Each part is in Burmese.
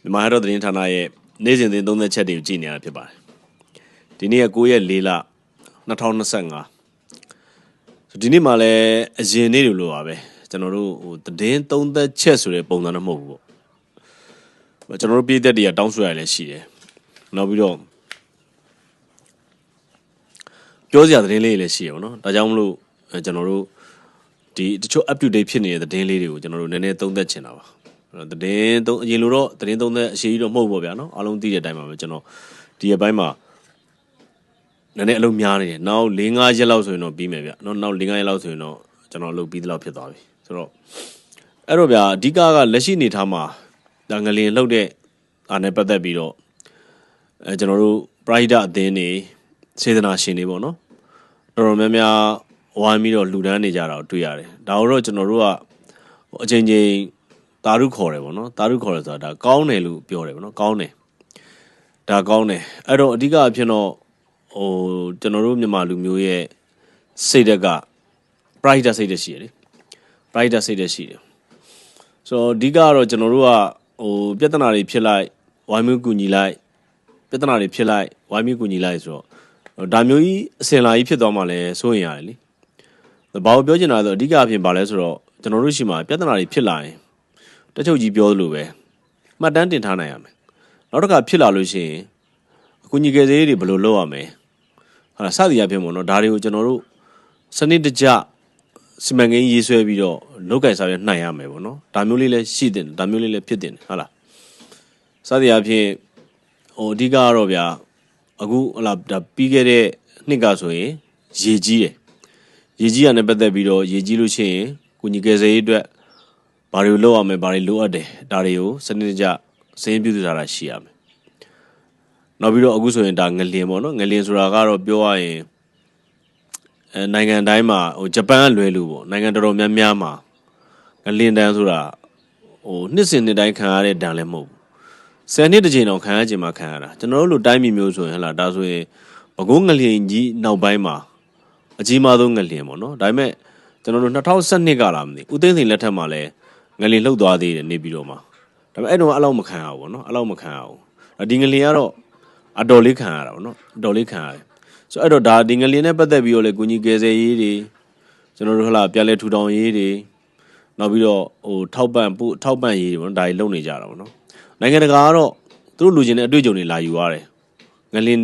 မြန်မာဟဲ့တော့သတင်းဌာနရဲ့နေ့စဉ်သတင်းသုံးသက်ချက်တွေကိုကြည့်နေရတာဖြစ်ပါတယ်ဒီနေ့က9ရက်4လ2025ဒီနေ့မှလည်းအရင်နေ့လိုပါပဲကျွန်တော်တို့သတင်းသုံးသက်ချက်ဆိုတဲ့ပုံစံတော့မဟုတ်ဘူးပေါ့ကျွန်တော်တို့ပြည်သက်တွေကတောင်းဆိုရလည်းရှိတယ်နောက်ပြီးတော့ပြောစရာသတင်းလေးတွေလည်းရှိရပါတော့ဒါကြောင့်မလို့ကျွန်တော်တို့ဒီတချို့ up to date ဖြစ်နေတဲ့သတင်းလေးတွေကိုကျွန်တော်တို့နည်းနည်းသုံးသက်ချင်တာပါသတင်းသုံးအရင်လိုတော့သတင်းသုံးသက်အရှိကြီးတော့မဟုတ်ဘူးဗျာနော်အားလုံးသိတဲ့အတိုင်းပါပဲကျွန်တော်ဒီအပိုင်းမှာနည်းနည်းအလုပ်များနေတယ်နောက်4-5ရက်လောက်ဆိုရင်တော့ပြီးမယ်ဗျာနော်နောက်4-5ရက်လောက်ဆိုရင်တော့ကျွန်တော်အလုပ်ပြီးသလောက်ဖြစ်သွားပြီဆိုတော့အဲ့တော့ဗျာအဓိကလက်ရှိအနေထားမှာဒါငလင်လှုပ်တဲ့အားနဲ့ပတ်သက်ပြီးတော့ကျွန်တော်တို့ပရိုက်တာအသင်းတွေစေတနာရှင်တွေပေါ့နော်တော်တော်များများဝိုင်းပြီးတော့လှူဒန်းနေကြတာကိုတွေ့ရတယ်ဒါတော့ကျွန်တော်တို့ကအချိန်ချင်းတာရုခေါ်တယ်ပေါ့နော်တာရုခေါ်တယ်ဆိုတာဒါကောင်းတယ်လို့ပြောတယ်ပေါ့နော်ကောင်းတယ်ဒါကောင်းတယ်အဲ့တော့အဓိကအဖြစ်တော့ကျွန်တော်တို့မြန်မာလူမျိုးရဲ့စိတ်ဓာတ်က pride စိတ်ဓာတ်ရှိတယ်လေ pride စိတ်ဓာတ်ရှိတယ်ဆိုတော့အဓိကတော့ကျွန်တော်တို့ကပြဿနာတွေဖြစ်လိုက်ဝိုင်းမျိုးကူညီလိုက်ပြဿနာတွေဖြစ်လိုက်ဝိုင်းမျိုးကူညီလိုက်ဆိုတော့ဒါမျိုးကြီးအစင်လာကြီးဖြစ်သွားမှလည်းစိုးရင်ရတယ်လေဘာလို့ပြောချင်တာလဲဆိုတော့အဓိကအဖြစ်ပါလဲဆိုတော့ကျွန်တော်တို့ရှိမှပြဿနာတွေဖြစ်လာရင်တချို့ကြီးပြောသလိုပဲမှတ်တမ်းတင်ထားနိုင်ရမယ်နောက်တစ်ခါဖြစ်လာလို့ရှိရင်အကူအညီကယ်ဆယ်ရေးတွေဘယ်လိုလုပ်ရမလဲဟာစသည်အဖြစ်ပေါ့နော်ဒါတွေကိုကျွန်တော်တို့စနစ်တကျစီမံကိန်းရေးဆွဲပြီးတော့လုပ်ကိုင်ဆောင်ရွက်နိုင်ရမယ်ပေါ့နော်ဒါမျိုးလေးလည်းရှိတယ်ဒါမျိုးလေးလည်းဖြစ်တယ်ဟုတ်လားစသည်အဖြစ်အဓိကကတော့ဗျာအခုဟလာဒါပြီးခဲ့တဲ့နှစ်ကဆိုရင်ရေကြီးတယ်ရေကြီးရတဲ့ပတ်သက်ပြီးတော့ရေကြီးလို့ရှိရင်ကူညီကယ်ဆယ်ရေးအတွက်ဘာတွေလုပ်ရမလဲဘာတွေလိုအပ်တယ်ဒါတွေကိုစနစ်တကျစင်းပြုစုထားတာရှိရမယ်နောက်ပြီးတော့အခုဆိုရင်ဒါငလင်ပေါ့နော်ငလင်ဆိုတာကတော့ပြောရရင်နိုင်ငံတိုင်းမှာဂျပန်ကလွဲလို့ပေါ့နိုင်ငံတော်တော်များများမှာငလင်တန်းဆိုတာနှစ်စဉ်နှစ်တိုင်းခံရတဲ့ဒဏ်လည်းမဟုတ်ဘူး10နှစ်တစ်ချိန်တော့ခံရခြင်းမှခံရတာကျွန်တော်တို့လိုတိုင်းပြည်မျိုးဆိုရင်ဟလာဒါဆိုရင်ဘကုန်းငလင်ကြီးနောက်ပိုင်းမှာအကြီးမားဆုံးငလင်ပေါ့နော်ဒါပေမဲ့ကျွန်တော်တို့2012ကလာမသိဦးသိန်းစိန်လက်ထက်မှာလည်းငလင်လှုပ်သွားသေးတယ်နေပြီးတော့မှဒါပေမဲ့အဲ့တော့အဲ့လောက်မခံရဘူးပေါ့နော်အဲ့လောက်မခံရဘူးဒီငလင်ကတော့အတော်လေးခံရတာပေါ့နော်အတော်လေးခံရတယ်ဆိုတော့အဲ့တော့ဒါဒီငလင်နဲ့ပတ်သက်ပြီးတော့လေကိုကြီးကယ်ဆယ်ရေးတွေကျွန်တော်တို့ဟလာပြန်လဲထူထောင်ရေးတွေနောက်ပြီးတော့ထောက်ပံ့ရေးတွေပေါ့နော်ဒါတွေလုပ်နေကြတာပေါ့နော်နိုင်ငံတကာကတော့သူတို့လူချင်းတဲ့အတွေ့အကြုံတွေလာယူရတယ်ငလင်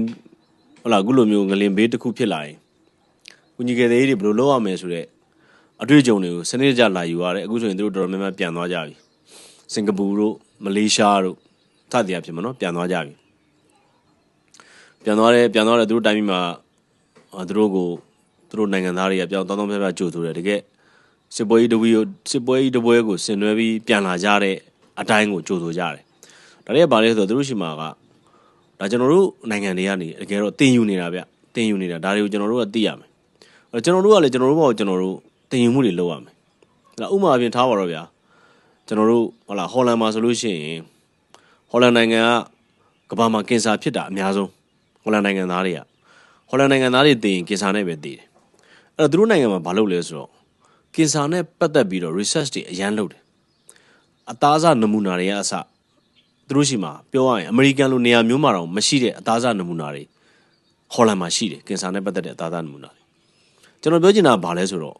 ဟလာအခုလိုမျိုးငလင်ဘေးတစ်ခုဖြစ်လာရင်ကိုကြီးကယ်ဆယ်ရေးတွေဘယ်လိုလုပ်ရမလဲဆိုတော့အတွေ့အကြုံတွေကိုစနစ်တကျလာယူရတယ်အခုဆိုရင်သူတို့တော်တော်များများပြန်သွားကြပြီစင်ကာပူတို့မလေးရှားတို့စသည်အဖြစ်မှာနော်ပြန်သွားကြပြီပြန်သွားတယ်သူတို့တိုင်းပြည်မှာသူတို့နိုင်ငံသားတွေကပြောင်းတောင်းဖျားကြိုဆိုတယ်တကယ်စစ်ပွဲကြီးတပွဲကိုဆင်နွှဲပြီးပြန်လာကြတဲ့အတိုင်းကိုကြိုဆိုကြတယ်ဒါတွေကဘာလဲဆိုတော့သူတို့ရှိမှာကဒါကျွန်တော်တို့နိုင်ငံတွေကနေတကယ်တော့တင်ယူနေတာဗျတင်ယူနေတာဒါတွေကိုကျွန်တော်တို့ကသိရမယ်ကျွန်တော်တို့ကလည်းကျွန်တော်တို့ဘောကျွန်တော်တို့တင်ယူမှုတွေလုပ်ရမယ်ဒါဥပမာအပြင်ထားပါတော့ဗျာကျွန်တော်တို့ဟလာဟော်လန်မှာဆိုလို့ရှိရင်ဟော်လန်နိုင်ငံကကမ္ဘာမှာကင်ဆာဖြစ်တာအများဆုံးဟော်လန်နိုင်ငံသားတွေသိရင်ကင်ဆာနဲ့ပဲသိတယ်အဲ့တော့သူတို့နိုင်ငံမှာဘာလုပ်လဲဆိုတော့ကင်ဆာနဲ့ပတ်သက်ပြီးတော့ research တွေအရန်လုပ်တယ်အသားအစနမူနာတွေကအစသူတို့ရှိမှာပြောရရင်အမေရိကန်လိုနေရာမျိုးမှာတော့မရှိတဲ့အသားအစနမူနာတွေဟော်လန်မှာရှိတယ်ကင်ဆာနဲ့ပတ်သက်တဲ့အသားအစနမူနာတွေကျွန်တော်ပြောချင်တာဘာလဲဆိုတော့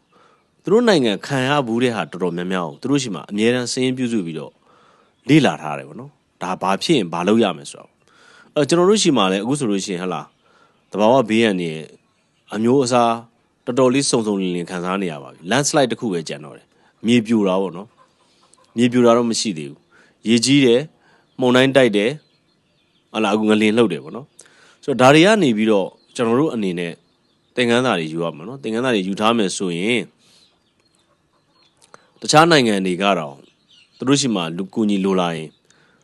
သူတို့နိုင်ငံခံရဘူးတဲ့ဟာတော်တော်များများသူတို့ရှိမှာအများအားစင်းပြုစုပြီးတော့လေ့လာထားတယ်ပေါ့နော်ဒါဘာဖြစ်ရင်ဘာလုပ်ရမယ်ဆိုတော့ကျွန်တော်တို့ရှိမှာလည်းအခုဆိုလို့ရှိရင်ဟလာတဘာဝဘေးရန်နေအမျိုးအစားတော်တော်လေးစုံလင်ခံစားနေရပါပြီ landslide တစ်ခုပဲကြံတော့တယ်မြေပြိုတာပေါ့နော်မြေပြိုတာတော့မရှိသေးဘူးရေကြီးတယ်မှုန်တိုင်းတိုက်တယ်ဟလာအခုငလင်လှုပ်တယ်ပေါ့နော်ဆိုတော့ဒါတွေကနေပြီးတော့ကျွန်တော်တို့အနေနဲ့သင်ခန်းစာတွေယူရမှာနော်သင်ခန်းစာတွေယူထားမယ်ဆိုရင်တခြားနိုင်ငံတွေကတော့သူတို့ရှိမှလူကူညီလိုလာရင်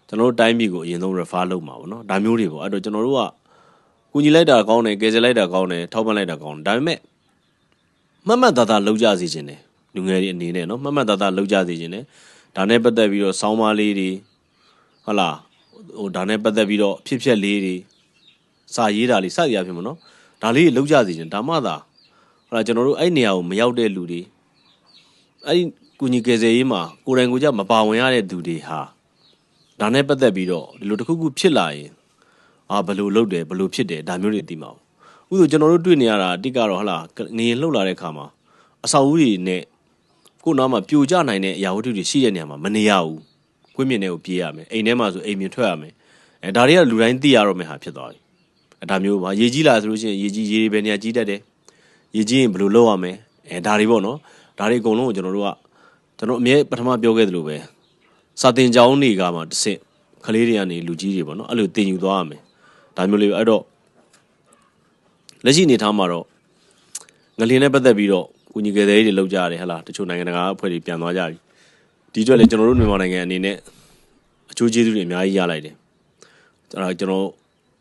ကျွန်တော်တို့တိုင်းပြည်ကိုအရင်ဆုံး refer လုပ်မှာပေါ့နော်ဒါမျိုးတွေပေါ့အဲ့တော့ကျွန်တော်တို့ကကူညီလိုက်တာကောင်းတယ်ကယ်ဆယ်လိုက်တာကောင်းတယ်ထောက်ပံ့လိုက်တာကောင်းတယ်ဒါပေမဲ့မှတ်သားလောက်ကြစေခြင်းတယ်လူငယ်တွေအနေနဲ့နော်မှတ်သားလောက်ကြစေခြင်းတယ်ဒါနဲ့ပတ်သက်ပြီးတော့ဆောင်းပါးလေးတွေဟုတ်လားဒါနဲ့ပတ်သက်ပြီးတော့ဖြစ်လေးတွေစာရေးတာလေးစသည်အဖြစ်ပေါ့နော်ဒါလေးလောက်ကြစေခြင်းဒါမှသာဟုတ်လားကျွန်တော်တို့အဲ့နေရာကိုမရောက်တဲ့လူတွေအဲ့ဒီကူညီကယ်ဆယ်ရေးမှာကိုယ်တိုင်ကိုယ်ကြမပါဝင်ရတဲ့သူတွေဟာ ဒါနဲ့ပတ်သက်ပြီးတော့ဒီလိုတစ်ခုခုဖြစ်လာရင်ဘယ်လိုလုပ်တယ်ဘယ်လိုဖြစ်တယ်ဒါမျိုးတွေသိမှာဥပမာကျွန်တော်တို့တွေ့နေရတာအတိကတော့ဟလာငရင်လှုပ်လာတဲ့ခါမှာအဆောက်အဦတွေနဲ့ကိုယ်နားမှာပြိုကျနိုင်တဲ့အရာဝတ္ထုတွေရှိတဲ့နေရာမှာမနေရဘူးကွင်းမြင့်တွေကိုပြေးရမယ်အိမ်ထဲမှာဆိုအိမ်မြင့်ထွက်ရမယ်ဒါတွေကလူတိုင်းသိရတော့မယ်ဟာဖြစ်သွားပြီဒါမျိုးပါရေကြီးလာဆိုလို့ရှိရင်ရေကြီးရေတွေပဲနေရာကြီးတတ်တယ်ရေကြီးရင်ဘယ်လိုလုပ်ရမလဲဒါတွေပေါ့နော်ဒါတွေအကုန်လုံးကိုကျွန်တော်အမြဲပထမပြောခဲ့သလိုပဲစာတင်ကြောင်းတွေကမှတစ်ဆင့်ကလေးတွေကနေလူကြီးတွေပေါ့နော်အဲ့လိုတင်ယူသွားရမယ်ဒါမျိုးလေးအဲ့တော့လက်ရှိအနေထားမှာတော့ငလျင်နဲ့ပတ်သက်ပြီးတော့ကုညီကယ်ဆယ်ရေးတွေလုပ်ကြရတယ်ဟလားတချို့နိုင်ငံတကာအဖွဲ့တွေပြန်သွားကြပြီဒီအတွက်လည်းကျွန်တော်တို့မြန်မာနိုင်ငံအနေနဲ့အကျိုးကျေးဇူးတွေအများကြီးရလိုက်တယ်အဲ့ဒါကျွန်တော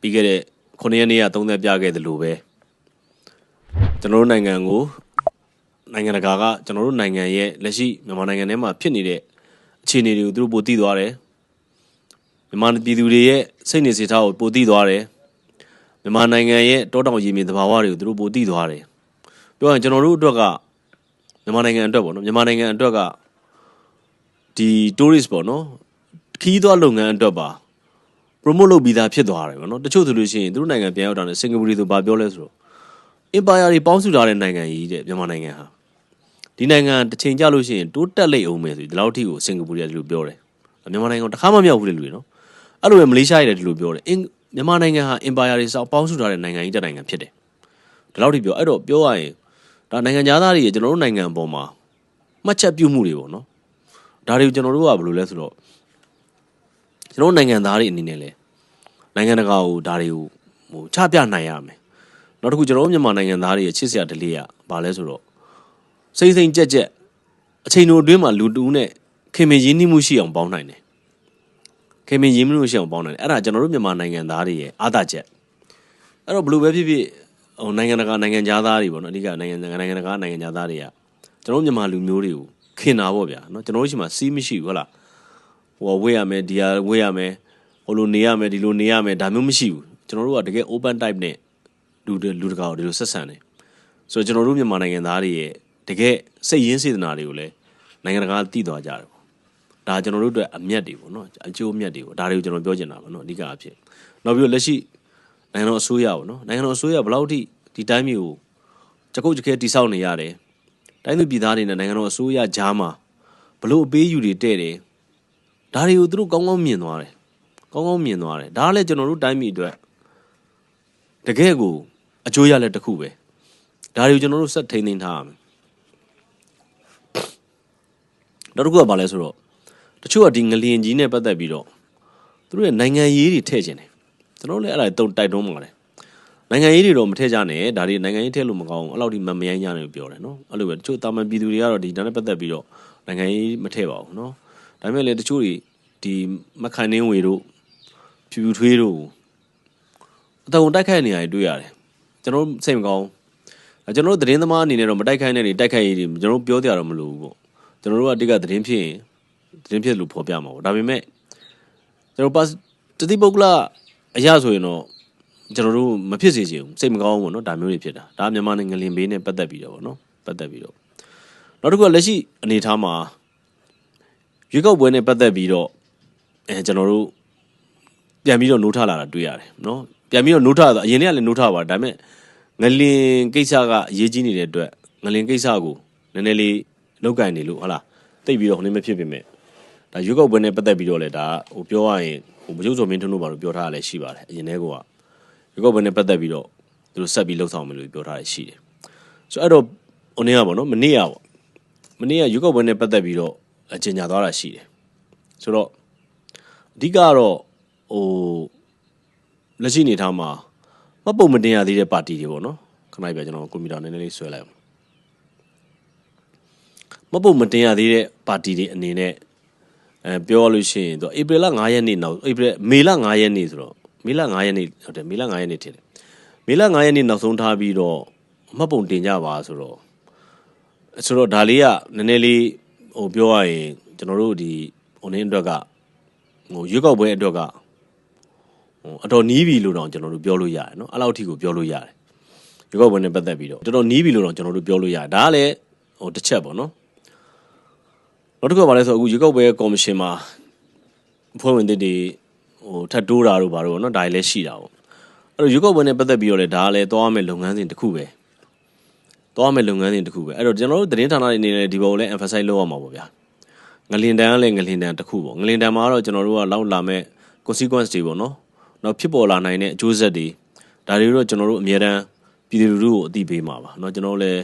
်ပြီးခဲ့တဲ့9ရက်နေ့ကသုံးသက်ပြခဲ့သလိုပဲကျွန်တော်တို့နိုင်ငံကိုနိုင်ငံတကာကကျွန်တော်တို့နိုင်ငံရဲ့လက်ရှိမြန်မာနိုင်ငံထဲမှာဖြစ်နေတဲ့အခြေအနေတွေကိုသူတို့ပိုသိသွားတယ်မြန်မာပြည်သူတွေရဲ့စိတ်နေစိတ်ထားကိုပိုသိသွားတယ်မြန်မာနိုင်ငံရဲ့တောတောင်ရေမြေသဘာဝတွေကိုသူတို့ပိုသိသွားတယ်ပြောရင်ကျွန်တော်တို့အတွက်ကမြန်မာနိုင်ငံအတွက်ပေါ့နော်မြန်မာနိုင်ငံအတွက်ကဒီ tourist ပေါ့နော်ခီးသွားလုပ်ငန်းအတွက်ပါ promote လုပ်ပြီးသားဖြစ်သွားတယ်ပေါ့နော်တချို့ဆိုလို့ရှိရင်သူတို့နိုင်ငံပြန်ရောက်တာနဲ့စင်ကာပူတွေဆိုဘာပြောလဲဆိုတော့ empire တွေပေါင်းစုထားတဲ့နိုင်ငံကြီးတဲ့မြန်မာနိုင်ငံဟာဒီနိုင်ငံတစ်ချိန်ကြလို့ရှိရင်တိုးတက်လိမ့်အောင်မယ်ဆိုဒီလောက်ထိကိုစင်ကာပူတွေကဒီလိုပြောတယ်မြန်မာနိုင်ငံတခါမှမရောက်ဘူးလေလူတွေနော်အဲ့လိုပဲမလေးရှားတွေလည်းဒီလိုပြောတယ်မြန်မာနိုင်ငံဟာ empire တွေစောက်ပေါင်းစုထားတဲ့နိုင်ငံကြီးတစ်နိုင်ငံဖြစ်တယ်ဒီလောက်ထိပြောအဲ့တော့ပြောရရင်ဒါနိုင်ငံသားတွေကျွန်တော်တို့နိုင်ငံအပေါ်မှာမှတ်ချက်ပြုမှုတွေပေါ့နော်ဒါတွေကိုကျွန်တော်တို့ကဘယ်လိုလဲဆိုတော့ကျွန်တော်နိုင်ငံသားတွေအနေနဲ့လဲနိုင်ငံတကာကိုဒါတွေကိုချပြနိုင်ရမယ်နောက်တစ်ခုကျွန်တော်တို့မြန်မာနိုင်ငံသားတွေရဲ့ချစ်စရာဓလေ့ကဘာလဲဆိုတော့စိမ့်စိမ့်ကြက်ကြက်အချိန်တို့အတွင်းမှာလူတူးနဲ့ခင်မင်ရင်းနှီးမှုရှိအောင်ပေါင်းနိုင်တယ်ခင်မင်ရင်းနှီးမှုရှိအောင်ပေါင်းနိုင်တယ်အဲ့ဒါကျွန်တော်တို့မြန်မာနိုင်ငံသားတွေရဲ့အားသာချက်အဲ့တော့ဘယ်လိုပဲဖြစ်ဖြစ်နိုင်ငံတကာနိုင်ငံသားတွေပေါ့နော်အဓိကနိုင်ငံတကာနိုင်ငံသားတွေကကျွန်တော်မြန်မာလူမျိုးတွေကိုခင်တာပေါ့ဗျာနော်ကျွန်တော်တို့ရှိမှစီးမရှိဘူးဟုတ်လားဝေးရမယ်ဒီဟာဝေးရမယ်ဟိုလိုနေရမယ်ဒီလိုနေရမယ်ဒါမျိုးမရှိဘူးကျွန်တော်တို့ကတကယ် open type နဲ့လူတကာကိုဒီလိုဆက်ဆံတယ်ဆိုတော့ကျွန်တော်တို့မြန်မာနိုင်ငံသားတွေရဲ့တကယ်စိတ်ရင်းစေတနာတွေကိုလည်းနိုင်ငံတကာသိသွားကြတယ်ပေါ့ဒါကျွန်တော်တို့အတွက်အမြတ်တွေပေါ့နော်အကျိုးအမြတ်တွေပေါ့ဒါတွေကိုကျွန်တော်ပြောချင်တာပေါ့နော်အဓိကအဖြစ်နောက်ပြီးတော့လက်ရှိနိုင်ငံတော်အစိုးရပေါ့နော်နိုင်ငံတော်အစိုးရဘယ်လောက်ထိဒီတိုင်းမျိုးကိုကြကုတ်ကြခဲတိဆောက်နေရတယ်တိုင်းသူပြည်သားတွေနဲ့နိုင်ငံတော်အစိုးရကြားမှာဘလို့အပေးယူတွေတဲ့တယ်ဒါတွေကိုသူတို့ကောင်းကောင်းမြင်သွားတယ်ဒါကလည်းကျွန်တော်တို့တိုင်းပြည်အတွက်တကယ်ကိုအကျိုးရလက်တစ်ခုပဲဒါတွေကိုကျွန်တော်တို့ဆက်ထိန်းသိမ်းထားရမယ်နောက်တစ်ခုကဘာလဲဆိုတော့တချို့ကဒီငလျင်ကြီးနဲ့ပတ်သက်ပြီးတော့သူတို့ရဲ့နိုင်ငံရေးတွေထည့်ခြင်းတယ်ကျွန်တော်လည်းအဲ့ဒါတုံတိုက်တွန်းပါတယ်နိုင်ငံရေးတွေတော့မထည့်ကြနဲ့ဒါတွေနိုင်ငံရေးထည့်လို့မကောင်းဘူးအဲ့လောက်ဒီမရိုင်းကြနဲ့ပြောတယ်နော်အဲ့လိုပဲတချို့တာမန်ပြည်သူတွေကတော့ဒီဒါနဲ့ပတ်သက်ပြီးတော့နိုင်ငံရေးမထည့်ပါဘူးနော်ဒါပေမဲ့လည်းတချို့တွေဒီမခိုင်နှင်းဝေတို့ဖြူဖြူထွေးတို့အတုံတိုက်ခိုက်နေရတယ်တွေ့ရတယ်ကျွန်တော်စိတ်မကောင်းကျွန်တော်တို့သတင်းသမားအနေနဲ့တော့မတိုက်ခိုက်နဲ့နေတိုက်ခိုက်ရေးတွေကျွန်တော်တို့ပြောကြရတော့မလို့ဘူးပေါ့ကျွန်တော်တို့ကအတိတ်ကသတင်းဖြစ်ရင်သတင်းဖြစ်လို့ဖော်ပြမှာပေါ့ဒါပေမဲ့ကျွန်တော်တတိပုဂ္ဂလအရာဆိုရင်တော့ကျွန်တော်တို့မဖြစ်စေချင်ဘူးစိတ်မကောင်းဘူးပေါ့နော်ဒါမျိုးတွေဖြစ်တာဒါမြန်မာနိုင်ငံလင်ဘေးနဲ့ပတ်သက်ပြီးတော့ပေါ့နော်ပတ်သက်ပြီးတော့နောက်တစ်ခုကလက်ရှိအနေအထားမှာရွေးကောက်ပွဲနဲ့ပတ်သက်ပြီးတော့ကျွန်တော်တို့ပြန်ပြီးတော့နိုးထလာတာတွေ့ရတယ်နော်ပြန်ပြီးတော့နိုးထတာအရင်ကလည်းနိုးထပါတယ်ဒါပေမဲ့ငလင်ကိစ္စကအရေးကြီးနေတဲ့အတွက်ငလင်ကိစ္စကိုနည်းနည်းလေးလောက်ကင်နေလို့ဟုတ်လားတိတ်ပြီးတော့ဟိုနေ့မဖြစ်ပြင်မဲ့ဒါရွေးကောက်ပွဲနဲ့ပတ်သက်ပြီးတော့လည်းဒါဟိုပြောရရင်ဟိုမကျုပ်စော်မင်းထွန်းတို့ဘာလို့ပြောထားရလဲရှိပါတယ်အရင်တည်းကရွေးကောက်ပွဲနဲ့ပတ်သက်ပြီးတော့သူတို့ဆက်ပြီးလှုပ်ဆောင်မယ်လို့ပြောထားရရှိတယ်ဆိုတော့အဲ့တော့ဟိုနေ့ကပေါ့နော်မနေ့ကရွေးကောက်ပွဲနဲ့ပတ်သက်ပြီးတော့အကျဉ်းညာသွားတာရှိတယ်ဆိုတော့အဓိကတော့ဟိုလက်ရှိနေထားမှာမပုံမတင်ရသေးတဲ့ပါတီတွေပေါ့နော်ခဏပြကျွန်တော်ကွန်ပျူတာနည်းနည်းလေးဆွဲလိုက်အောင်မပုံမတင်ရသေးတဲ့ပါတီတွေအနေနဲ့ပြောရလို့ရှိရင်သူဧပြီလ9ရက်နေ့နောက်မေလ9ရက်နေ့ဆိုတော့မေလ9ရက်နေ့ဟုတ်တယ်မေလ9ရက်နေ့ထင်တယ်မေလ9ရက်နေ့နောက်ဆုံးထားပြီးတော့မှတ်ပုံတင်ကြပါဆိုတော့ဒါလေးကနည်းနည်းလေးဟိုပြောရရင်ကျွန်တော်တို့ဒီဟိုနေ့အတွက်ကဟိုရွေးကောက်ပွဲအတွက်ကအတော်နီးပြီလို့တော့ကျွန်တော်တို့ပြောလို့ရတယ်နော်အဲ့လောက်ထိကိုပြောလို့ရတယ်ရွေးကောက်ပွဲနဲ့ပတ်သက်ပြီးတော့တော်တော်နီးပြီလို့တော့ကျွန်တော်တို့ပြောလို့ရတယ်ဒါကလည်းဟိုတစ်ချက်ပေါ့နော်နောက်တစ်ခုကဘာလဲဆိုတော့အခုရွေးကောက်ပွဲကော်မရှင်မှာ ဖွဲ့ဝင်တွေထပ်တိုးတာတို့ဘာလို့နော်ဒါလည်းရှိတာပေါ့အဲ့တော့ရွေးကောက်ပွဲနဲ့ပတ်သက်ပြီးတော့လေဒါကလည်းသွားရမယ့်လုပ်ငန်းစဉ်တစ်ခုပဲအဲ့တော့ကျွန်တော်တို့သတင်းဌာနတွေအနေနဲ့ဒီဘက်ကိုလည်း emphasize လုပ်ရမှာပေါ့ဗျာငလင်တန်းကလည်းငလင်တန်းတစ်ခုပေါ့ငလင်တန်းမှာတော့ကျွန်တော်တို့ကလောက်လာမဲ့ consequence တွေပေါ့နော်နောက်ဖြစ်ပေါ်လာနိုင်တဲ့အကျိုးဆက်တွေဒါတွေတော့ကျွန်တော်တို့အများတန်းပြည်သူလူထုကိုအသိပေးမှာပါเนาะကျွန်တော်လည်း